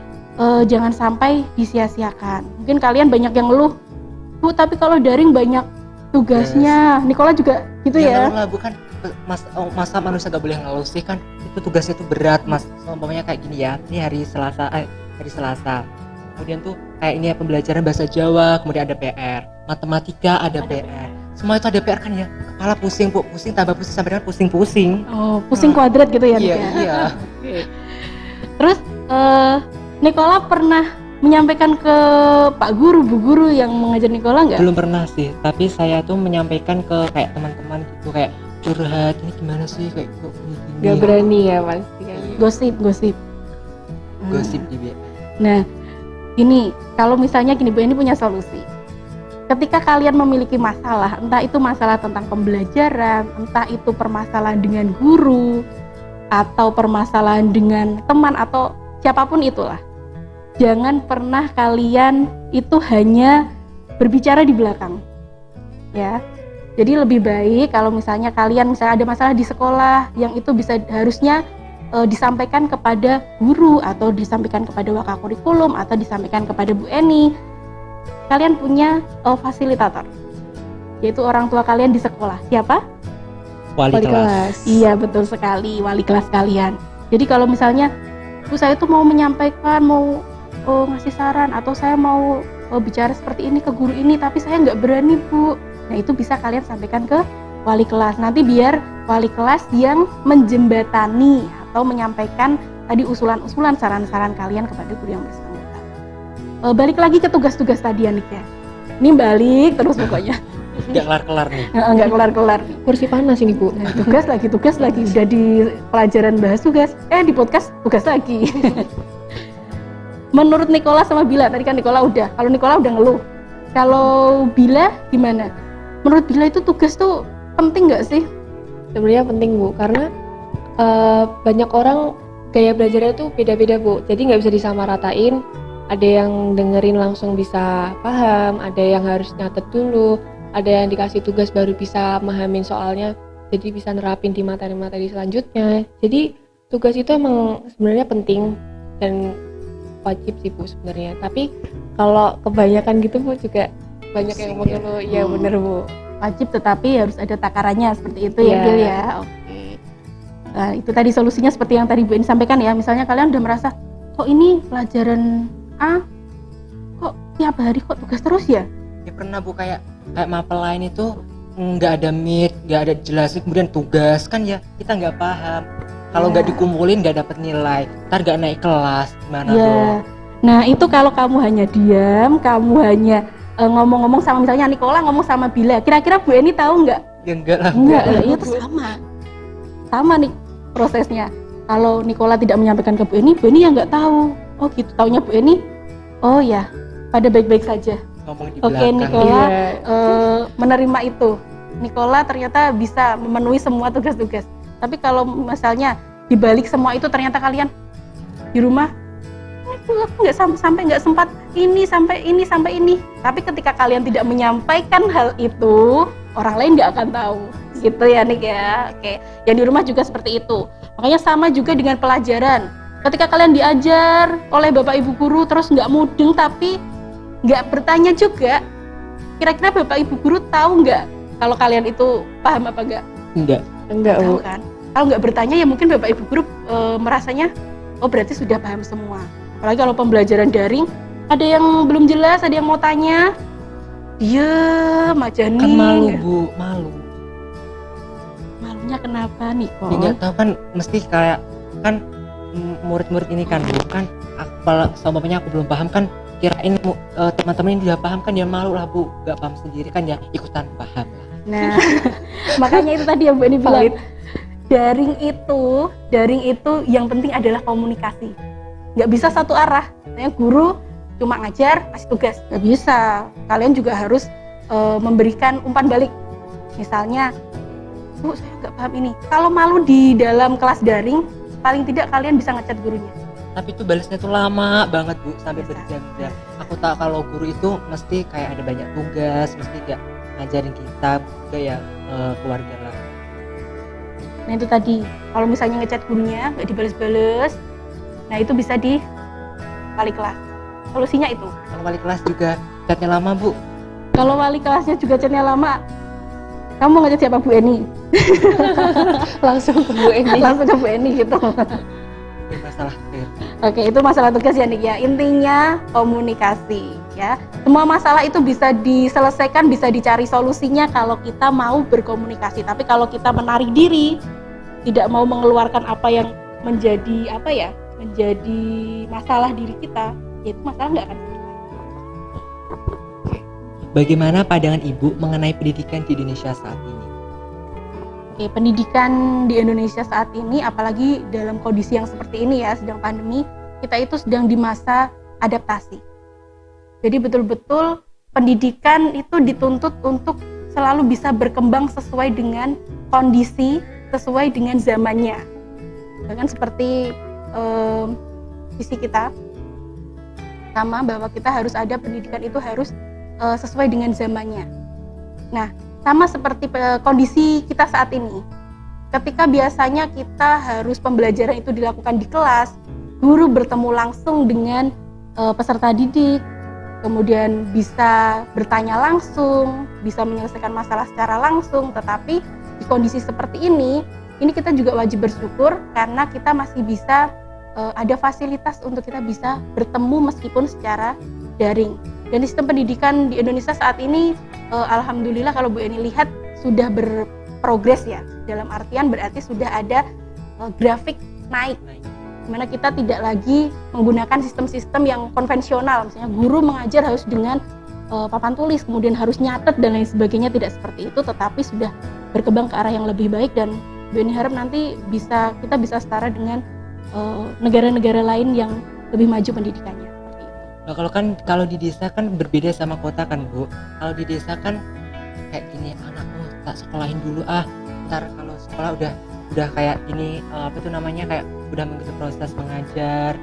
jangan sampai disia-siakan. Mungkin kalian banyak yang ngeluh, Bu, tapi kalau daring banyak tugasnya. Nikola juga gitu ya. Ngeluh lah, bukan masa manusia gak boleh ngeluh sih, kan itu tugasnya tuh berat Mas. Umpamanya kayak gini ya, ini hari Selasa. Kemudian tuh kayak ini ya, pembelajaran bahasa Jawa, kemudian ada PR, matematika ada PR. Semua itu ada PR kan ya. Kepala pusing, Bu, pusing tambah pusing sampai dengan pusing-pusing. Oh, pusing kuadrat gitu ya, Nik, Iya, ya? iya. Terus Nikola pernah menyampaikan ke Pak Guru, Bu Guru yang mengajar Nikola nggak? Belum pernah sih, tapi saya tuh menyampaikan ke kayak teman-teman gitu, kayak curhat, ini gimana sih kayak gini. Gak berani ya pasti kan. Gosip. Gosip di BR. Nah, ini kalau misalnya gini, Bu, ini punya solusi. Ketika kalian memiliki masalah, entah itu masalah tentang pembelajaran, entah itu permasalahan dengan guru, atau permasalahan dengan teman atau siapapun itulah, jangan pernah kalian itu hanya berbicara di belakang, ya. Jadi lebih baik kalau misalnya kalian ada masalah di sekolah yang itu bisa harusnya disampaikan kepada guru atau disampaikan kepada wakakurikulum atau disampaikan kepada Bu Eni. Kalian punya fasilitator, yaitu orang tua kalian di sekolah. Siapa? Wali kelas. Iya, betul sekali, wali kelas kalian. Jadi kalau misalnya, Bu, saya tuh mau menyampaikan, mau ngasih saran, atau saya mau bicara seperti ini ke guru ini, tapi saya nggak berani, Bu. Nah, itu bisa kalian sampaikan ke wali kelas. Nanti biar wali kelas yang menjembatani atau menyampaikan tadi usulan-usulan, saran-saran kalian kepada guru yang bersangkutan. Balik lagi ke tugas-tugas tadi ya Nik ya. Ini balik terus pokoknya. Nggak kelar-kelar nih. Nggak kelar-kelar. Kursi panas ini Bu. Nah, tugas lagi. Udah di pelajaran bahas tugas, di podcast tugas lagi. Menurut Nikola sama Bila, tadi kan Nikola udah. Kalau Nikola udah ngeluh. Kalau Bila gimana? Menurut Bila itu tugas tuh penting nggak sih? Sebenarnya penting Bu, karena banyak orang gaya belajarnya tuh beda-beda Bu. Jadi nggak bisa disamaratain. Ada yang dengerin langsung bisa paham, ada yang harus nyatet dulu, ada yang dikasih tugas baru bisa memahamin soalnya, jadi bisa nerapin di materi-materi selanjutnya. Jadi tugas itu emang sebenarnya penting dan wajib sih Bu sebenarnya. Tapi kalau kebanyakan gitu Bu juga banyak yang mengeluh. Iya bener Bu. Wajib tetapi harus ada takarannya seperti itu ya Iya. Gil ya. Oke. Nah, itu tadi solusinya seperti yang tadi Bu ini sampaikan ya. Misalnya kalian udah merasa kok ini pelajaran A kok tiap hari kok tugas terus ya? Ya pernah Bu, kayak mapel lain itu nggak ada meet, nggak ada jelasin, kemudian tugas kan ya kita nggak paham. Kalau Ya. nggak dikumpulin nggak dapat nilai, ntar nggak naik kelas, gimana Ya. dong? Nah itu kalau kamu hanya diam, kamu hanya ngomong-ngomong sama misalnya Nikola ngomong sama Bila, kira-kira Bu Eni tahu nggak? Ya enggak lah. Enggak, itu sama nih prosesnya. Kalau Nikola tidak menyampaikan ke Bu Eni ya nggak tahu. Oh gitu, taunya Bu Eni. Oh ya, pada baik-baik saja. Ngomong di Oke, belakang. Nikola Iya. menerima itu. Nikola ternyata bisa memenuhi semua tugas-tugas. Tapi kalau misalnya dibalik semua itu ternyata kalian di rumah, aku nggak sampai nggak sempat ini sampai ini. Tapi ketika kalian tidak menyampaikan hal itu, orang lain nggak akan tahu. Gitu ya Nik ya. Oke, yang di rumah juga seperti itu. Makanya sama juga dengan pelajaran. Ketika kalian diajar oleh Bapak Ibu guru terus nggak mudeng tapi nggak bertanya juga, kira-kira Bapak Ibu guru tahu nggak kalau kalian itu paham apa enggak? Enggak Tahu Bu. kan? Kalau nggak bertanya ya mungkin Bapak Ibu guru merasanya oh berarti sudah paham semua. Apalagi kalau pembelajaran daring, ada yang belum jelas, ada yang mau tanya, diam aja nih. Kan malu Bu, malu. Malunya kenapa nih Ya kok? nggak tahu kan, mesti kayak kan murid-murid ini kan Bu, kan sama bapaknya aku belum paham kan, kirain teman-teman ini udah paham kan, dia malu lah Bu, nggak paham sendiri kan ya ikutan paham lah. Nah, makanya itu tadi yang Bu Eni bilang. Valid. Daring itu yang penting adalah komunikasi. Nggak bisa satu arah. Misalnya guru cuma ngajar, kasih tugas. Nggak bisa. Kalian juga harus memberikan umpan balik. Misalnya, Bu, saya nggak paham ini. Kalau malu di dalam kelas daring, paling tidak kalian bisa ngechat gurunya. Tapi itu balasnya tuh lama banget Bu, sampai Bisa. berjam-jam. Aku tak, kalau guru itu mesti kayak ada banyak tugas, mesti gak ngajarin kita juga ya keluarga lah. Nah itu tadi, kalau misalnya ngechat gurunya nggak dibales-bales, nah itu bisa di wali kelas. Solusinya itu. Kalau wali kelas juga chatnya lama Bu. Kalau wali kelasnya juga chatnya lama, kamu mau ngechat siapa Bu Eni? Langsung ke Bu Eni. Langsung ke Bu Eni gitu. Ini masalah clear. Oke, itu masalah tugas ya Nik ya. Intinya komunikasi ya. Semua masalah itu bisa diselesaikan, bisa dicari solusinya kalau kita mau berkomunikasi. Tapi kalau kita menarik diri, tidak mau mengeluarkan apa yang menjadi menjadi masalah diri kita, ya itu masalah nggak akan selesai. Bagaimana pandangan Ibu mengenai pendidikan di Indonesia saat ini? Oke, pendidikan di Indonesia saat ini, apalagi dalam kondisi yang seperti ini ya, sedang pandemi, kita itu sedang di masa adaptasi. Jadi betul-betul pendidikan itu dituntut untuk selalu bisa berkembang sesuai dengan kondisi, sesuai dengan zamannya. Bahkan seperti visi kita, sama bahwa kita harus ada pendidikan itu harus sesuai dengan zamannya. Nah, sama seperti kondisi kita saat ini. Ketika biasanya kita harus pembelajaran itu dilakukan di kelas, guru bertemu langsung dengan peserta didik, kemudian bisa bertanya langsung, bisa menyelesaikan masalah secara langsung. Tetapi di kondisi seperti ini kita juga wajib bersyukur karena kita masih bisa ada fasilitas untuk kita bisa bertemu meskipun secara daring. Dan sistem pendidikan di Indonesia saat ini alhamdulillah kalau Bu Eni lihat sudah berprogres ya. Dalam artian berarti sudah ada grafik naik, dimana kita tidak lagi menggunakan sistem-sistem yang konvensional, misalnya guru mengajar harus dengan papan tulis, kemudian harus nyatet dan lain sebagainya, tidak seperti itu, tetapi sudah berkembang ke arah yang lebih baik, dan Bu Eni harap nanti kita bisa setara dengan negara-negara lain yang lebih maju pendidikannya. Seperti itu. Nah, kalau di desa kan berbeda sama kota kan, Bu. Kalau di desa kan kayak gini, anakmu tak sekolahin dulu ntar kalau sekolah udah kayak gini, kayak udah mengikuti proses mengajar,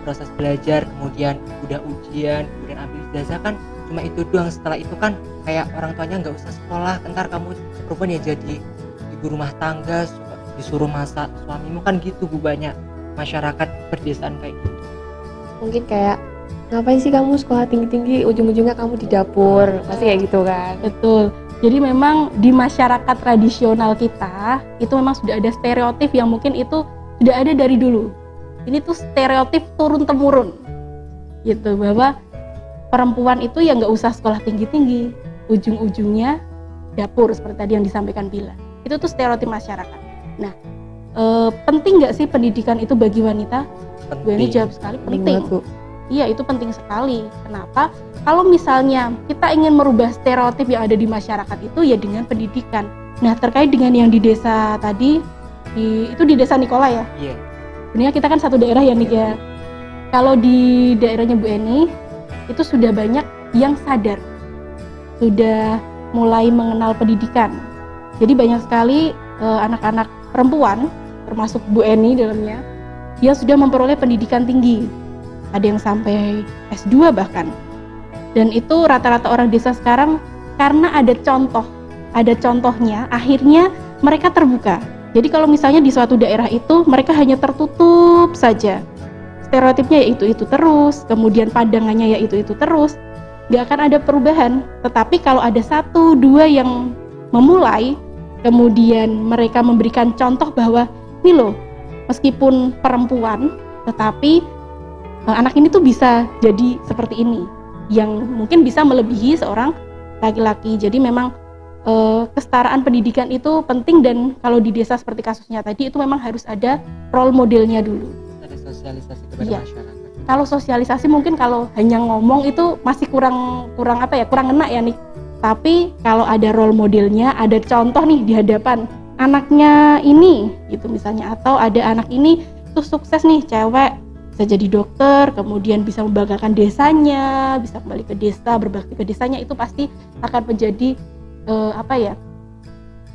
proses belajar, kemudian udah ujian, kemudian ambil ijazah kan cuma itu doang. Setelah itu kan kayak orang tuanya nggak usah sekolah, ntar kamu perempuan ya jadi ibu rumah tangga, disuruh masak suamimu kan gitu, Bu. Banyak masyarakat perdesaan kayak gitu. Mungkin kayak ngapain sih kamu sekolah tinggi-tinggi, ujung-ujungnya kamu di dapur, pasti kayak gitu kan. Betul. Jadi memang di masyarakat tradisional kita itu memang sudah ada stereotip yang mungkin itu sudah ada dari dulu. Ini tuh stereotip turun temurun, gitu, bahwa perempuan itu ya nggak usah sekolah tinggi-tinggi, ujung-ujungnya dapur, seperti tadi yang disampaikan Bila. Itu tuh stereotip masyarakat. Nah, penting nggak sih pendidikan itu bagi wanita? Bu Eni jawab sekali penting. Iya, itu penting sekali. Kenapa? Kalau misalnya kita ingin merubah stereotip yang ada di masyarakat itu ya dengan pendidikan. Nah, terkait dengan yang di desa tadi, itu di desa Nikola ya? Iya. Sebenarnya kita kan satu daerah ya, Nik ya. Kalau di daerahnya Bu Eni, itu sudah banyak yang sadar, sudah mulai mengenal pendidikan. Jadi banyak sekali anak-anak perempuan, termasuk Bu Eni dalamnya, yang sudah memperoleh pendidikan tinggi. Ada yang sampai S2 bahkan. Dan itu rata-rata orang desa sekarang karena ada contohnya, akhirnya mereka terbuka. Jadi kalau misalnya di suatu daerah itu mereka hanya tertutup saja, stereotipnya ya itu terus, kemudian pandangannya ya itu terus, nggak akan ada perubahan. Tetapi kalau ada 1-2 yang memulai, kemudian mereka memberikan contoh bahwa ini loh, meskipun perempuan, tetapi anak ini tuh bisa jadi seperti ini, yang mungkin bisa melebihi seorang laki-laki. Jadi memang kesetaraan pendidikan itu penting, dan kalau di desa seperti kasusnya tadi itu memang harus ada role modelnya dulu. Ada sosialisasi kepada masyarakat. Kalau sosialisasi mungkin kalau hanya ngomong itu masih kurang ngena ya nih. Tapi kalau ada role modelnya, ada contoh nih di hadapan anaknya ini gitu misalnya, atau ada anak ini tuh sukses nih, cewek bisa jadi dokter, kemudian bisa membanggakan desanya, bisa kembali ke desa, berbakti ke desanya, itu pasti akan menjadi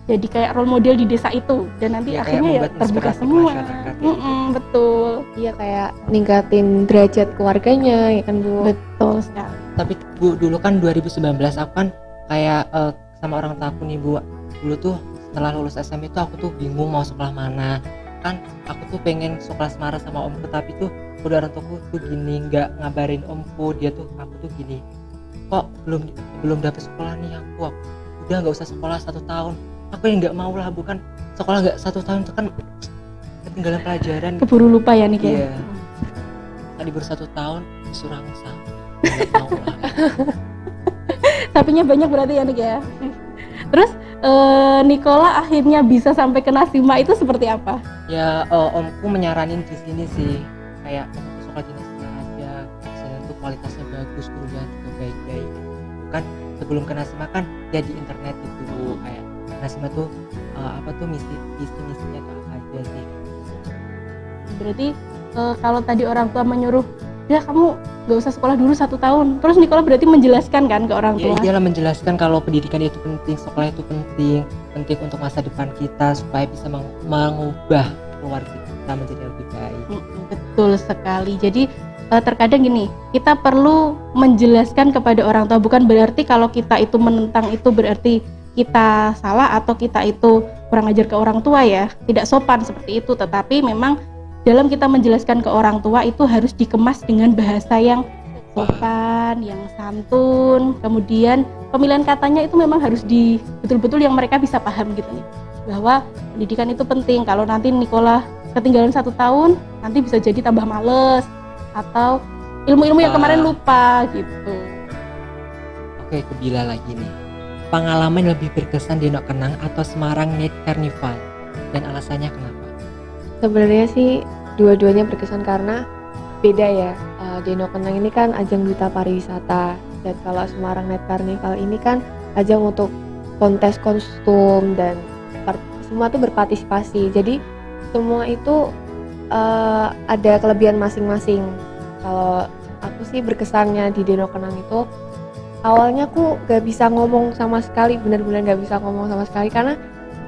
jadi kayak role model di desa itu, dan nanti ya, akhirnya ya terbuka semua. Betul. Iya, kayak ningkatin derajat keluarganya ya kan, Bu. Betul sekali. Tapi Bu, dulu kan 2019 aku kan kayak sama orang tua aku nih, Bu. Dulu tuh setelah lulus SMA itu aku tuh bingung mau sekolah mana. Kan aku tuh pengen sekolah Semara sama omku, tapi tuh udah orang tuaku tuh gini, nggak ngabarin omku, dia tuh aku tuh gini, kok belum dapet sekolah nih aku udah nggak usah sekolah 1 tahun. Aku yang nggak mau lah, bukan sekolah nggak 1 tahun itu kan ketinggalan pelajaran, keburu lupa ya nih iya. Kan libur 1 tahun disuruh ngusah, nggak mau lah. Sapinya banyak berarti ya nih ya. Terus Nikola akhirnya bisa sampai ke Nasima itu seperti apa? Ya omku menyaranin di sini sih, kayak aku suka di Nasima aja, sini tuh kualitasnya bagus, gurunya juga baik-baik. Kan sebelum ke Nasima kan ya di internet itu kayak Nasima tuh misinya tuh apa aja sih. Berarti kalau tadi orang tua menyuruh, ya kamu gak usah sekolah dulu 1 tahun, terus Nikola berarti menjelaskan kan ke orang tua? Ya iyalah, menjelaskan kalau pendidikan itu penting, sekolah itu penting untuk masa depan kita, supaya bisa mengubah keluarga kita menjadi lebih baik. Betul sekali. Jadi terkadang gini, kita perlu menjelaskan kepada orang tua, bukan berarti kalau kita itu menentang itu berarti kita salah atau kita itu kurang ajar ke orang tua ya, tidak sopan seperti itu. Tetapi memang dalam kita menjelaskan ke orang tua itu harus dikemas dengan bahasa yang sopan, yang santun, kemudian pemilihan katanya itu memang harus betul-betul yang mereka bisa paham gitu nih, bahwa pendidikan itu penting. Kalau nanti Nikola ketinggalan 1 tahun, nanti bisa jadi tambah males atau ilmu-ilmu yang kemarin lupa gitu. Oke, ke Bila lagi nih. Pengalaman lebih berkesan di Nok Kenang atau Semarang Night Carnival, dan alasannya kenapa? Sebenarnya sih dua-duanya berkesan karena beda ya. Deno Kenang ini kan ajang duta pariwisata, dan kalau Semarang Night Carnival ini kan ajang untuk kontes kostum dan semua tuh berpartisipasi. Jadi semua itu ada kelebihan masing-masing. Kalau aku sih berkesannya di Deno Kenang itu, awalnya aku gak bisa ngomong sama sekali, benar-benar gak bisa ngomong sama sekali karena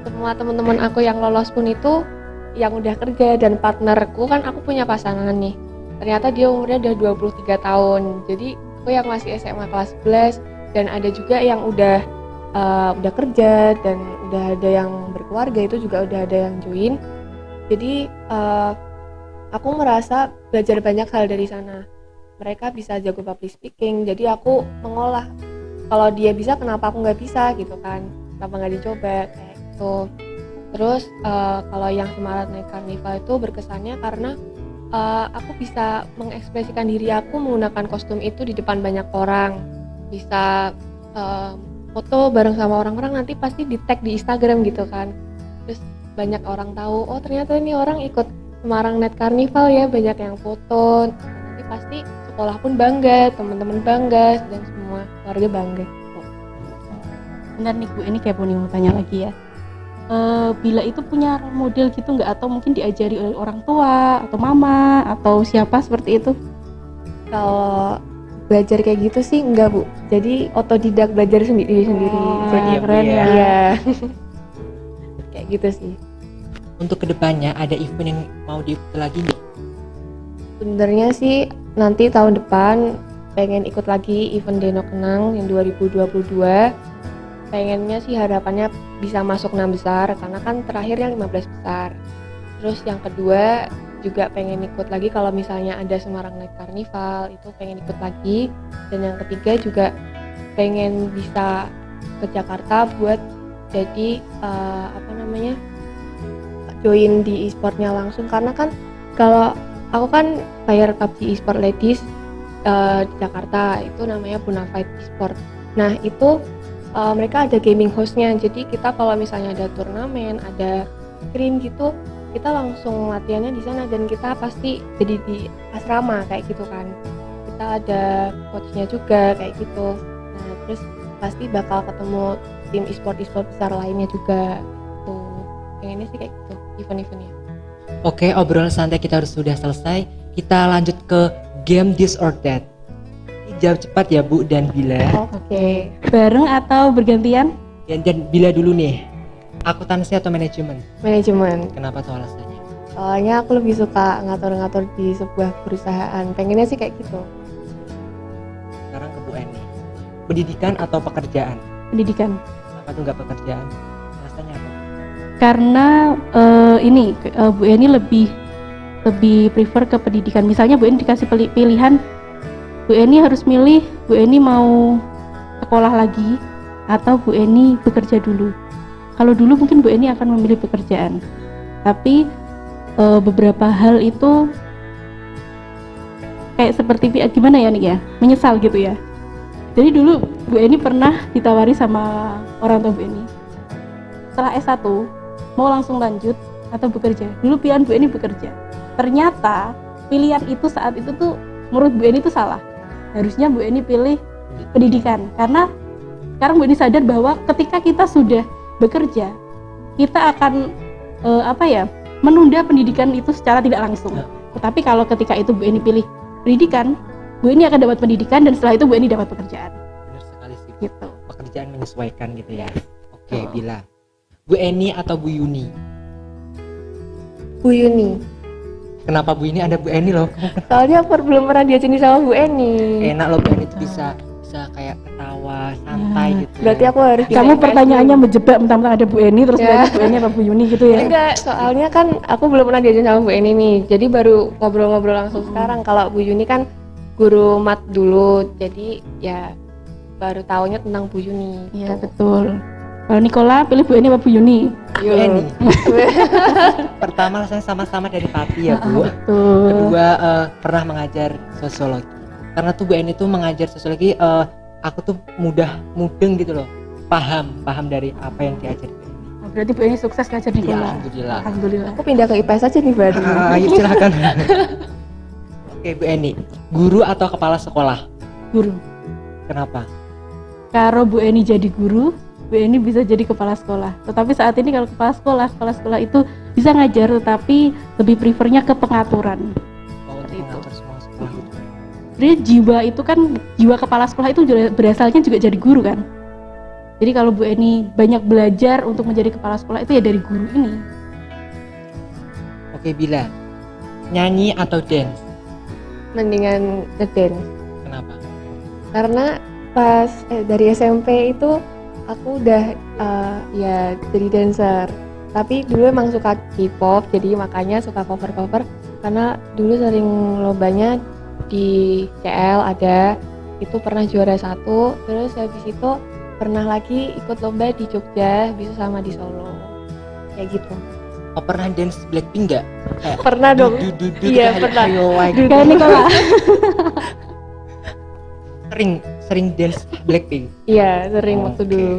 semua teman-teman aku yang lolos pun itu yang udah kerja, dan partnerku kan aku punya pasangan nih. Ternyata dia umurnya udah 23 tahun. Jadi aku yang masih SMA kelas 11, dan ada juga yang udah kerja dan udah ada yang berkeluarga, itu juga udah ada yang join. Jadi aku merasa belajar banyak hal dari sana. Mereka bisa jago public speaking, jadi aku mengolah, kalau dia bisa kenapa aku nggak bisa gitu kan, kenapa nggak dicoba kayak gitu. Terus kalau yang Semarang Night Carnival itu berkesannya karena aku bisa mengekspresikan diri aku menggunakan kostum itu di depan banyak orang, bisa foto bareng sama orang-orang, nanti pasti di tag di Instagram gitu kan, terus banyak orang tahu, oh ternyata ini orang ikut Semarang Night Carnival ya, banyak yang foto, nanti pasti sekolah pun bangga, teman-teman bangga, dan semua keluarga bangga. Benar nih Bu, ini kayak mau tanya lagi ya. Bila itu punya role model gitu nggak, atau mungkin diajari oleh orang tua atau mama atau siapa seperti itu? Kalau belajar kayak gitu sih enggak Bu, jadi otodidak belajar sendiri-sendiri. Jadi keren ya. Iya. Kayak gitu sih. Untuk kedepannya ada event yang mau diikuti lagi nggak? Sebenarnya sih nanti tahun depan pengen ikut lagi event Deno Kenang yang 2022. Pengennya sih harapannya bisa masuk 6 besar, karena kan terakhirnya 15 besar. Terus yang kedua juga pengen ikut lagi kalau misalnya ada Semarang Night Carnival, itu pengen ikut lagi. Dan yang ketiga juga pengen bisa ke Jakarta buat jadi join di e-sportnya langsung, karena kan kalau aku kan player PUBG e-sport ladies di Jakarta, itu namanya Bonafide e-sport. Nah itu mereka ada gaming hostnya, jadi kita kalau misalnya ada turnamen, ada scrim gitu, kita langsung latihannya di sana, dan kita pasti jadi di asrama kayak gitu kan, kita ada coachnya juga kayak gitu. Nah terus pasti bakal ketemu tim e-sport besar lainnya juga tuh, pengennya sih kayak gitu event-eventnya. Oke, obrolan santai kita harus sudah selesai. Kita lanjut ke game This or That. Jawab cepat ya Bu dan Bila. Oke. Bareng atau bergantian? Dan Bila dulu nih. Akuntansi atau manajemen? Manajemen. Kenapa tuh alasannya? Soalnya aku lebih suka ngatur-ngatur di sebuah perusahaan. Pengennya sih kayak gitu. Sekarang ke Bu Eni. Pendidikan atau pekerjaan? Pendidikan. Kenapa tuh nggak pekerjaan? Alasannya apa? Karena Bu Eni lebih prefer ke pendidikan. Misalnya Bu Eni dikasih pilihan, Bu Eni harus milih, Bu Eni mau sekolah lagi atau Bu Eni bekerja dulu. Kalau dulu mungkin Bu Eni akan memilih pekerjaan, tapi beberapa hal itu kayak seperti gimana ya nih ya, menyesal gitu ya. Jadi dulu Bu Eni pernah ditawari sama orang tua Bu Eni, setelah S1 mau langsung lanjut atau bekerja. Dulu pilihan Bu Eni bekerja. Ternyata pilihan itu saat itu tuh menurut Bu Eni itu salah. Harusnya Bu Eni pilih pendidikan, karena sekarang Bu Eni sadar bahwa ketika kita sudah bekerja, kita akan menunda pendidikan itu secara tidak langsung. Tetapi kalau ketika itu Bu Eni pilih pendidikan, Bu Eni akan dapat pendidikan, dan setelah itu Bu Eni dapat pekerjaan. Benar sekali sih. Gitu. Pekerjaan menyesuaikan gitu ya. Oke, Bila. Bu Eni atau Bu Yuni? Bu Yuni. Kenapa Bu Eni ada Bu Eni loh? Soalnya aku belum pernah diajarin sama Bu Eni. Enak loh Bu Eni tuh bisa kayak ketawa santai gitu. Berarti aku harus bisa Kamu IPS pertanyaannya dulu. menjebak, mentang-mentang ada Bu Eni terus Ya. Bu Eni apa Bu Yuni gitu ya? Enggak, soalnya kan aku belum pernah diajarin sama Bu Eni nih. Jadi baru ngobrol-ngobrol langsung sekarang. Kalau Bu Yuni kan guru mat dulu. Jadi ya baru tahunya tentang Bu Yuni. Iya betul. Kalau Nikola pilih Bu Eni apa Bu Yuni? Bu Eni. Pertama rasanya sama-sama dari Pati ya Bu. Betul. Kedua pernah mengajar sosiologi. Karena tuh Bu Eni tuh mengajar sosiologi, aku tuh mudeng gitu loh. Paham dari apa yang diajar Bu Eni. Berarti Bu Eni sukses ngajar di Iya, kelas. alhamdulillah. Alhamdulillah. Aku pindah ke IPS aja nih berarti. Ayo silakan. Oke Bu Eni, guru atau kepala sekolah? Guru. Kenapa? Kalau Bu Eni jadi guru, Bu Eni bisa jadi kepala sekolah. Tetapi saat ini kalau kepala sekolah itu bisa ngajar, tetapi lebih prefernya ke pengaturan. Oh, untuk mengatur semua sekolah gitu. Jadi jiwa kepala sekolah itu berasalnya juga jadi guru kan. Jadi kalau Bu Eni banyak belajar untuk menjadi kepala sekolah itu ya dari guru ini. Oke Bila, nyanyi atau dance? Mendingan ngedance. Kenapa? Karena pas dari SMP itu aku udah ya jadi dancer. Tapi dulu emang suka K-pop, jadi makanya suka cover-cover. Karena dulu sering lombanya di CL ada, itu pernah juara 1. Terus habis itu pernah lagi ikut lomba di Jogja, bisa sama di Solo. Kayak gitu. Oh, pernah dance Blackpink nggak? Kayak Pernah dong. Iya, pernah. Kayak Nicola. sering dance Blackpink. Iya, sering waktu Oke. dulu.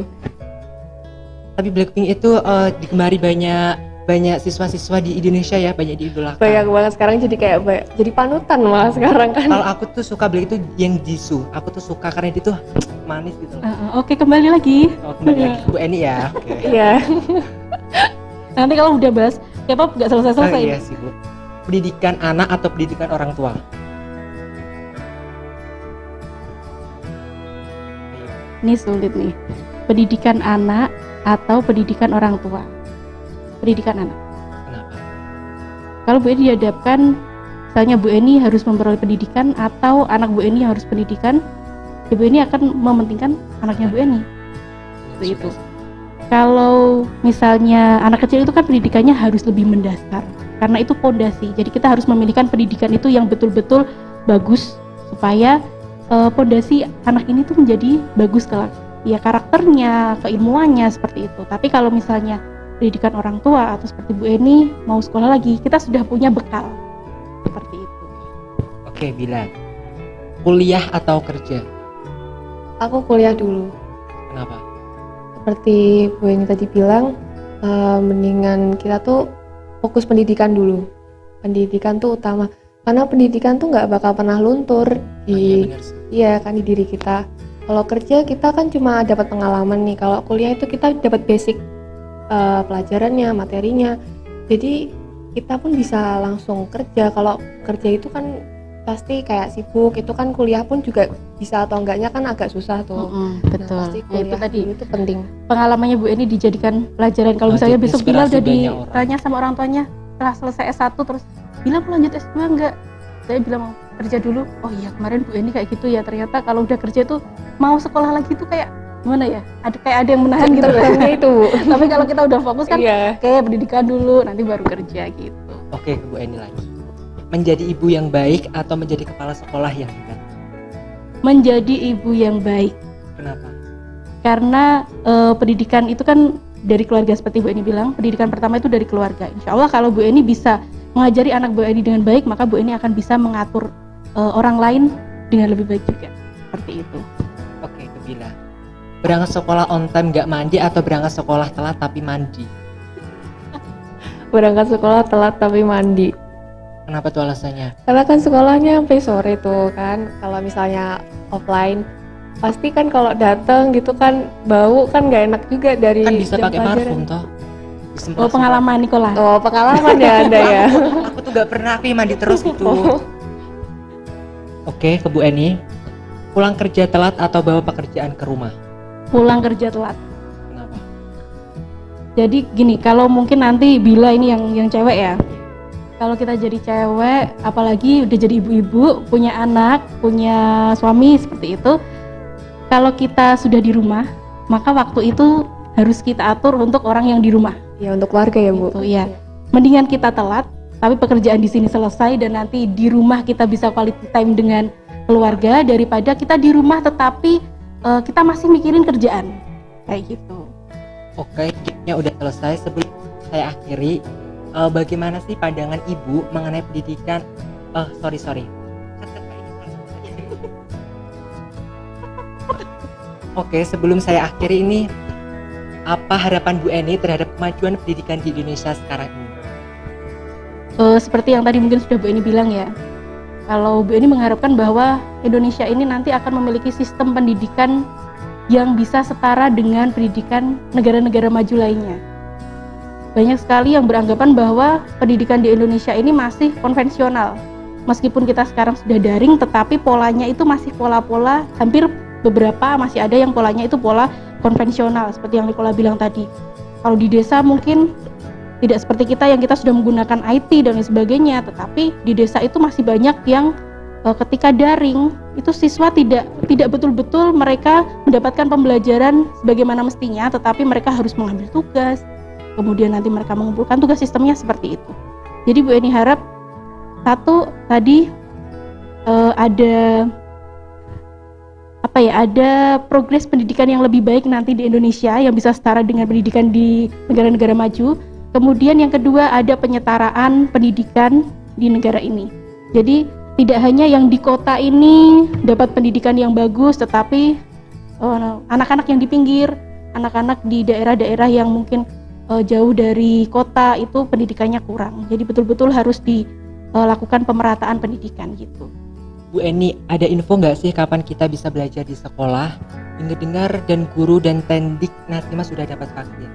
Tapi Blackpink itu digemari banyak siswa-siswa di Indonesia ya, banyak diidolakan. Banyak banget sekarang jadi kayak jadi panutan malah sekarang kan. Kalau aku tuh suka Black itu yang Jisoo. Aku tuh suka karena dia tuh manis gitu loh. Oke, kembali lagi. Oh, kembali lagi Bu Eni ya. Oke. Iya. Nanti kalau udah bahas K-pop nggak Oh, selesai-selesai. iya sih Bu. Pendidikan anak atau pendidikan orang tua? Ini sulit nih. Pendidikan anak atau pendidikan orang tua? Pendidikan anak. Kenapa? Kalau Bu Eni dihadapkan, misalnya Bu Eni harus memperoleh pendidikan atau anak Bu Eni harus pendidikan, ya Bu Eni akan mementingkan anaknya Bu Eni. Seperti itu. Kalau misalnya anak kecil itu kan pendidikannya harus lebih mendasar, karena itu pondasi. Jadi kita harus memilihkan pendidikan itu yang betul-betul bagus supaya pondasi anak ini tuh menjadi bagus kelak. Ya karakternya, keilmuannya seperti itu. Tapi kalau misalnya pendidikan orang tua atau seperti Bu Eni mau sekolah lagi, kita sudah punya bekal seperti itu. Oke, Bila. Kuliah atau kerja? Aku kuliah dulu. Kenapa? Seperti Bu Eni tadi bilang, mendingan kita tuh fokus pendidikan dulu. Pendidikan tuh utama. Karena pendidikan tuh nggak bakal pernah luntur di benar sih. iya kan di diri kita. Kalau kerja kita kan cuma dapat pengalaman nih. Kalau kuliah itu kita dapat basic pelajarannya, materinya. Jadi kita pun bisa langsung kerja. Kalau kerja itu kan pasti kayak sibuk. Itu kan kuliah pun juga bisa atau enggaknya kan agak susah tuh. Betul. Nah, pasti Ya, kuliah itu tadi dulu itu penting. pengalamannya Bu Eni dijadikan pelajaran. Kalau Nah, misalnya jadi besok Bila inspirasi udah banyak orang. ditanya sama orang tuanya setelah selesai S1 terus Bila mau lanjut S2 enggak? Saya bilang mau kerja dulu. Oh iya, kemarin Bu Eni kayak gitu ya. Ternyata kalau udah kerja tuh mau sekolah lagi tuh kayak gimana ya? Ada yang menahan gitu. Terbangnya itu, Bu. Tapi kalau kita udah fokus kan Iya. kayak pendidikan dulu, nanti baru kerja gitu. Oke, ke Bu Eni lagi. Menjadi ibu yang baik atau menjadi kepala sekolah yang hebat? Menjadi ibu yang baik. Kenapa? Karena pendidikan itu kan dari keluarga seperti Bu Eni bilang, pendidikan pertama itu dari keluarga. Insya Allah kalau Bu Eni bisa mengajari anak Bu Eni dengan baik, maka Bu Eni akan bisa mengatur orang lain dengan lebih baik juga. Seperti itu. Oke, ke Bila. Berangkat sekolah on time nggak mandi atau berangkat sekolah telat tapi mandi? Berangkat sekolah telat tapi mandi. Kenapa tuh alasannya? Karena kan sekolahnya sampai sore tuh kan. Kalau misalnya offline, pasti kan kalau datang gitu kan bau kan nggak enak juga dari Kan bisa jam pakai pelajaran. parfum toh. Oh, pengalaman Nicola. Oh, pengalaman ya Anda ya. Aku tuh gak pernah, aku yang mandi terus gitu. Oh. Oke, ke Bu Eni. Pulang kerja telat atau bawa pekerjaan ke rumah? Pulang kerja telat. Kenapa? Jadi gini, kalau mungkin nanti Bila ini yang cewek ya. Kalau kita jadi cewek, apalagi udah jadi ibu-ibu, punya anak, punya suami seperti itu. Kalau kita sudah di rumah, maka waktu itu harus kita atur untuk orang yang di rumah. Ya untuk keluarga ya Bu. Gitu, ya. Mendingan kita telat, tapi pekerjaan di sini selesai dan nanti di rumah kita bisa quality time dengan keluarga daripada kita di rumah tetapi kita masih mikirin kerjaan. Kayak gitu. Oke, gamenya udah selesai. Sebelum saya akhiri, bagaimana sih pandangan ibu mengenai pendidikan? Sorry. Oke, sebelum saya akhiri ini, Apa harapan Bu Eni terhadap kemajuan pendidikan di Indonesia sekarang ini? Seperti yang tadi mungkin sudah Bu Eni bilang ya, kalau Bu Eni mengharapkan bahwa Indonesia ini nanti akan memiliki sistem pendidikan yang bisa setara dengan pendidikan negara-negara maju lainnya. Banyak sekali yang beranggapan bahwa pendidikan di Indonesia ini masih konvensional. Meskipun kita sekarang sudah daring, tetapi polanya itu masih pola-pola, hampir beberapa masih ada yang polanya itu pola konvensional, seperti yang Nicola bilang tadi. Kalau di desa mungkin tidak seperti kita yang kita sudah menggunakan IT dan lain sebagainya, tetapi di desa itu masih banyak yang ketika daring itu siswa tidak betul-betul mereka mendapatkan pembelajaran sebagaimana mestinya, tetapi mereka harus mengambil tugas, kemudian nanti mereka mengumpulkan tugas, sistemnya seperti itu. Jadi Bu Eni harap satu tadi ada progres pendidikan yang lebih baik nanti di Indonesia yang bisa setara dengan pendidikan di negara-negara maju. Kemudian yang kedua ada penyetaraan pendidikan di negara ini. Jadi tidak hanya yang di kota ini dapat pendidikan yang bagus, tetapi anak-anak yang di pinggir, anak-anak di daerah-daerah yang mungkin jauh dari kota itu pendidikannya kurang. Jadi betul-betul harus dilakukan pemerataan pendidikan gitu. Bu Eni, ada info nggak sih kapan kita bisa belajar di sekolah? Dengar-dengar dan guru dan tendik Nasima sudah dapat vaksin.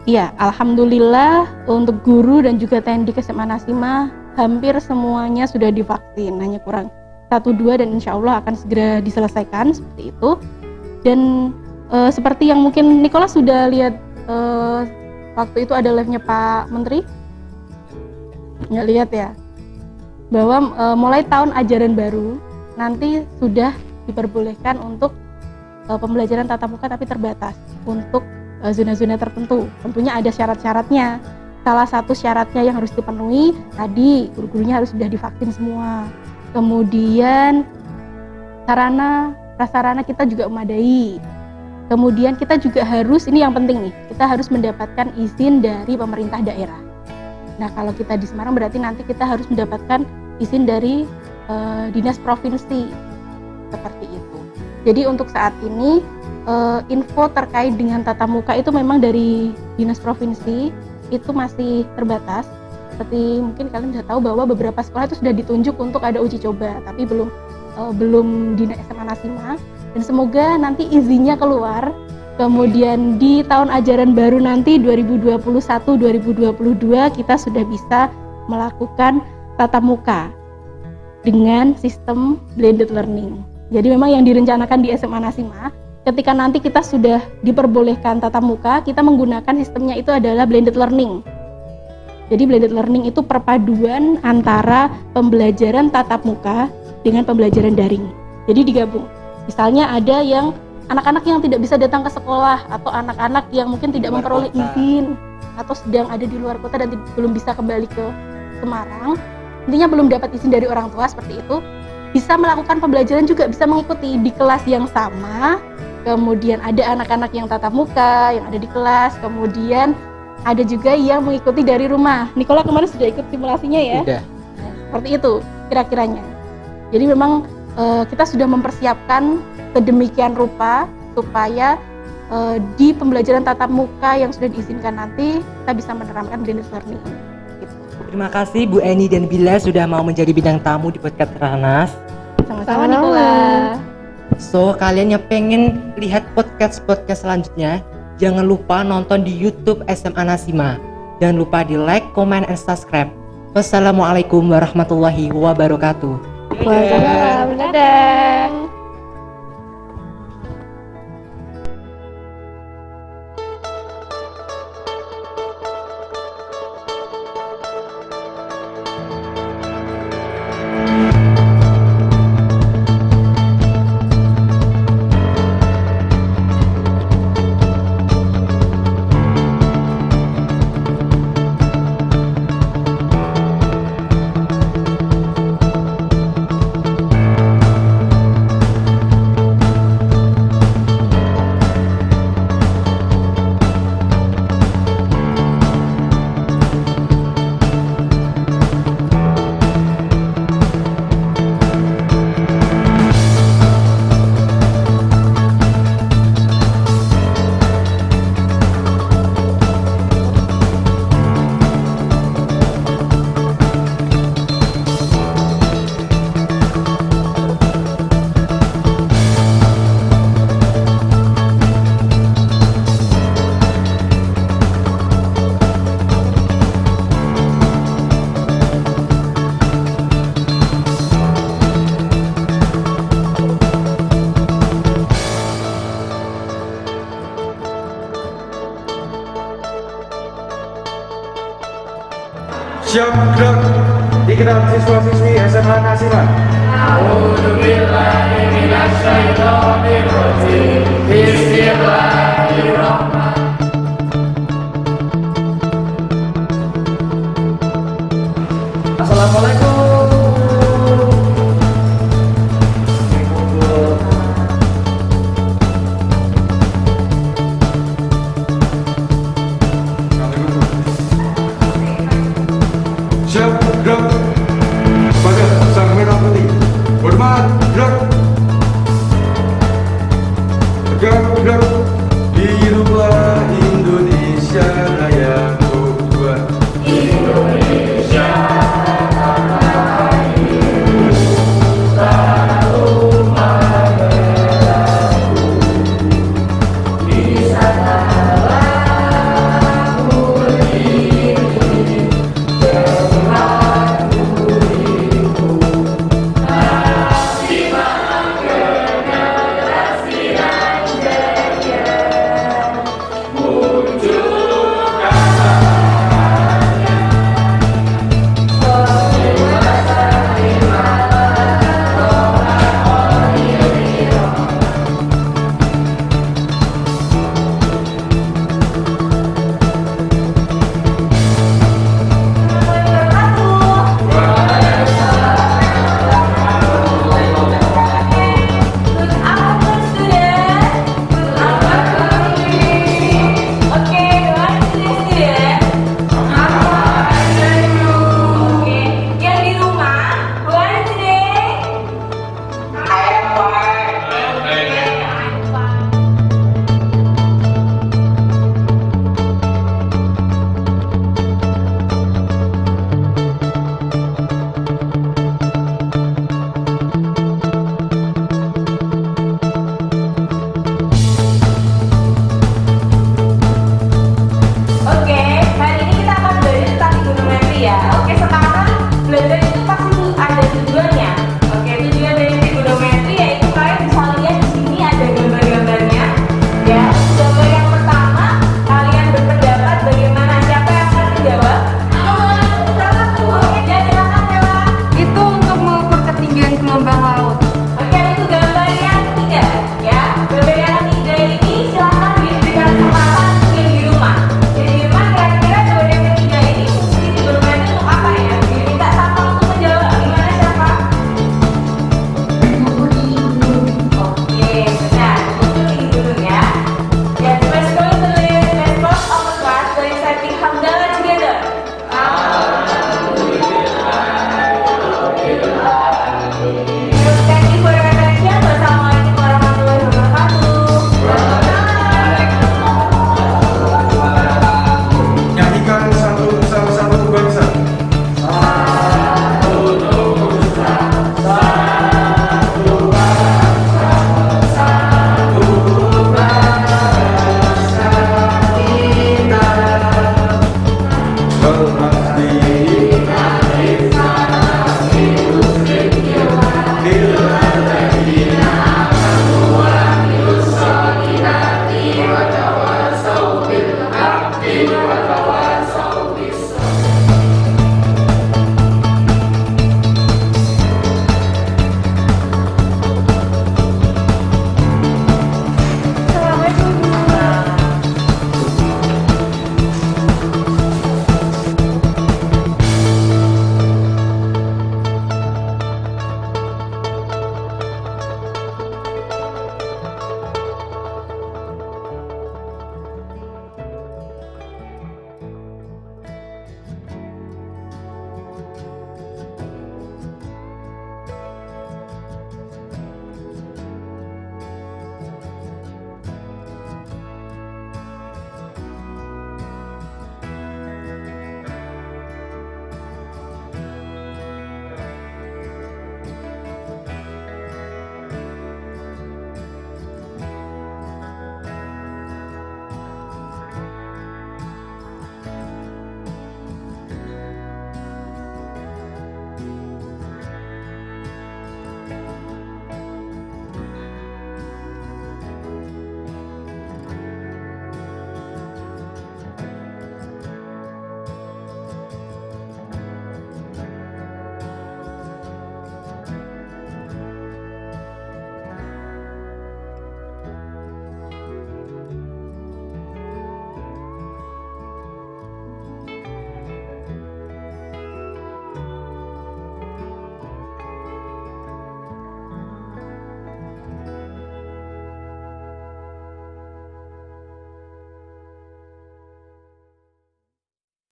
Iya, alhamdulillah untuk guru dan juga tendik SMA Nasima hampir semuanya sudah divaksin, hanya kurang 1-2 dan insya Allah akan segera diselesaikan seperti itu. Dan seperti yang mungkin Nicola sudah lihat waktu itu ada live-nya Pak Menteri, nggak lihat ya, bahwa mulai tahun ajaran baru nanti sudah diperbolehkan untuk pembelajaran tatap muka tapi terbatas untuk zona-zona tertentu. Tentunya ada syarat-syaratnya. Salah satu syaratnya yang harus dipenuhi tadi guru-gurunya harus sudah divaksin semua. Kemudian sarana prasarana kita juga memadai. Kemudian kita juga harus, ini yang penting nih, kita harus mendapatkan izin dari pemerintah daerah. Nah kalau kita di Semarang berarti nanti kita harus mendapatkan izin dari dinas provinsi seperti itu. Jadi untuk saat ini info terkait dengan tatap muka itu memang dari dinas provinsi itu masih terbatas. Seperti mungkin kalian sudah tahu bahwa beberapa sekolah itu sudah ditunjuk untuk ada uji coba, tapi belum di SMA Nasima. Dan semoga nanti izinnya keluar. Kemudian di tahun ajaran baru nanti 2021-2022 kita sudah bisa melakukan tatap muka dengan sistem blended learning. Jadi memang yang direncanakan di SMA Nasima, ketika nanti kita sudah diperbolehkan tatap muka, kita menggunakan sistemnya itu adalah blended learning. Jadi blended learning itu perpaduan antara pembelajaran tatap muka dengan pembelajaran daring. Jadi digabung. Misalnya ada yang anak-anak yang tidak bisa datang ke sekolah, atau anak-anak yang mungkin tidak memperoleh izin, atau sedang ada di luar kota dan belum bisa kembali ke Semarang, intinya belum dapat izin dari orang tua seperti itu, bisa melakukan pembelajaran juga, bisa mengikuti di kelas yang sama. Kemudian ada anak-anak yang tatap muka yang ada di kelas, kemudian ada juga yang mengikuti dari rumah. Nicola kemarin sudah ikut simulasinya ya? Sudah. Nah, seperti itu kira-kiranya. Jadi memang kita sudah mempersiapkan sedemikian rupa supaya di pembelajaran tatap muka yang sudah diizinkan nanti kita bisa menerapkan blended learning. Gitu. Terima kasih Bu Eni dan Bila sudah mau menjadi bintang tamu di podcast Ranas. Sama-sama Nicola. So, kalian yang pengen lihat podcast-podcast selanjutnya, jangan lupa nonton di YouTube SMA Nasima. Jangan lupa di like, comment, and subscribe. Wassalamualaikum warahmatullahi wabarakatuh. Waalaikumsalam. Dadah. Siap gerak dikenal siswa-siswi SMA Nasima. Bismillahirrahmanirrahim.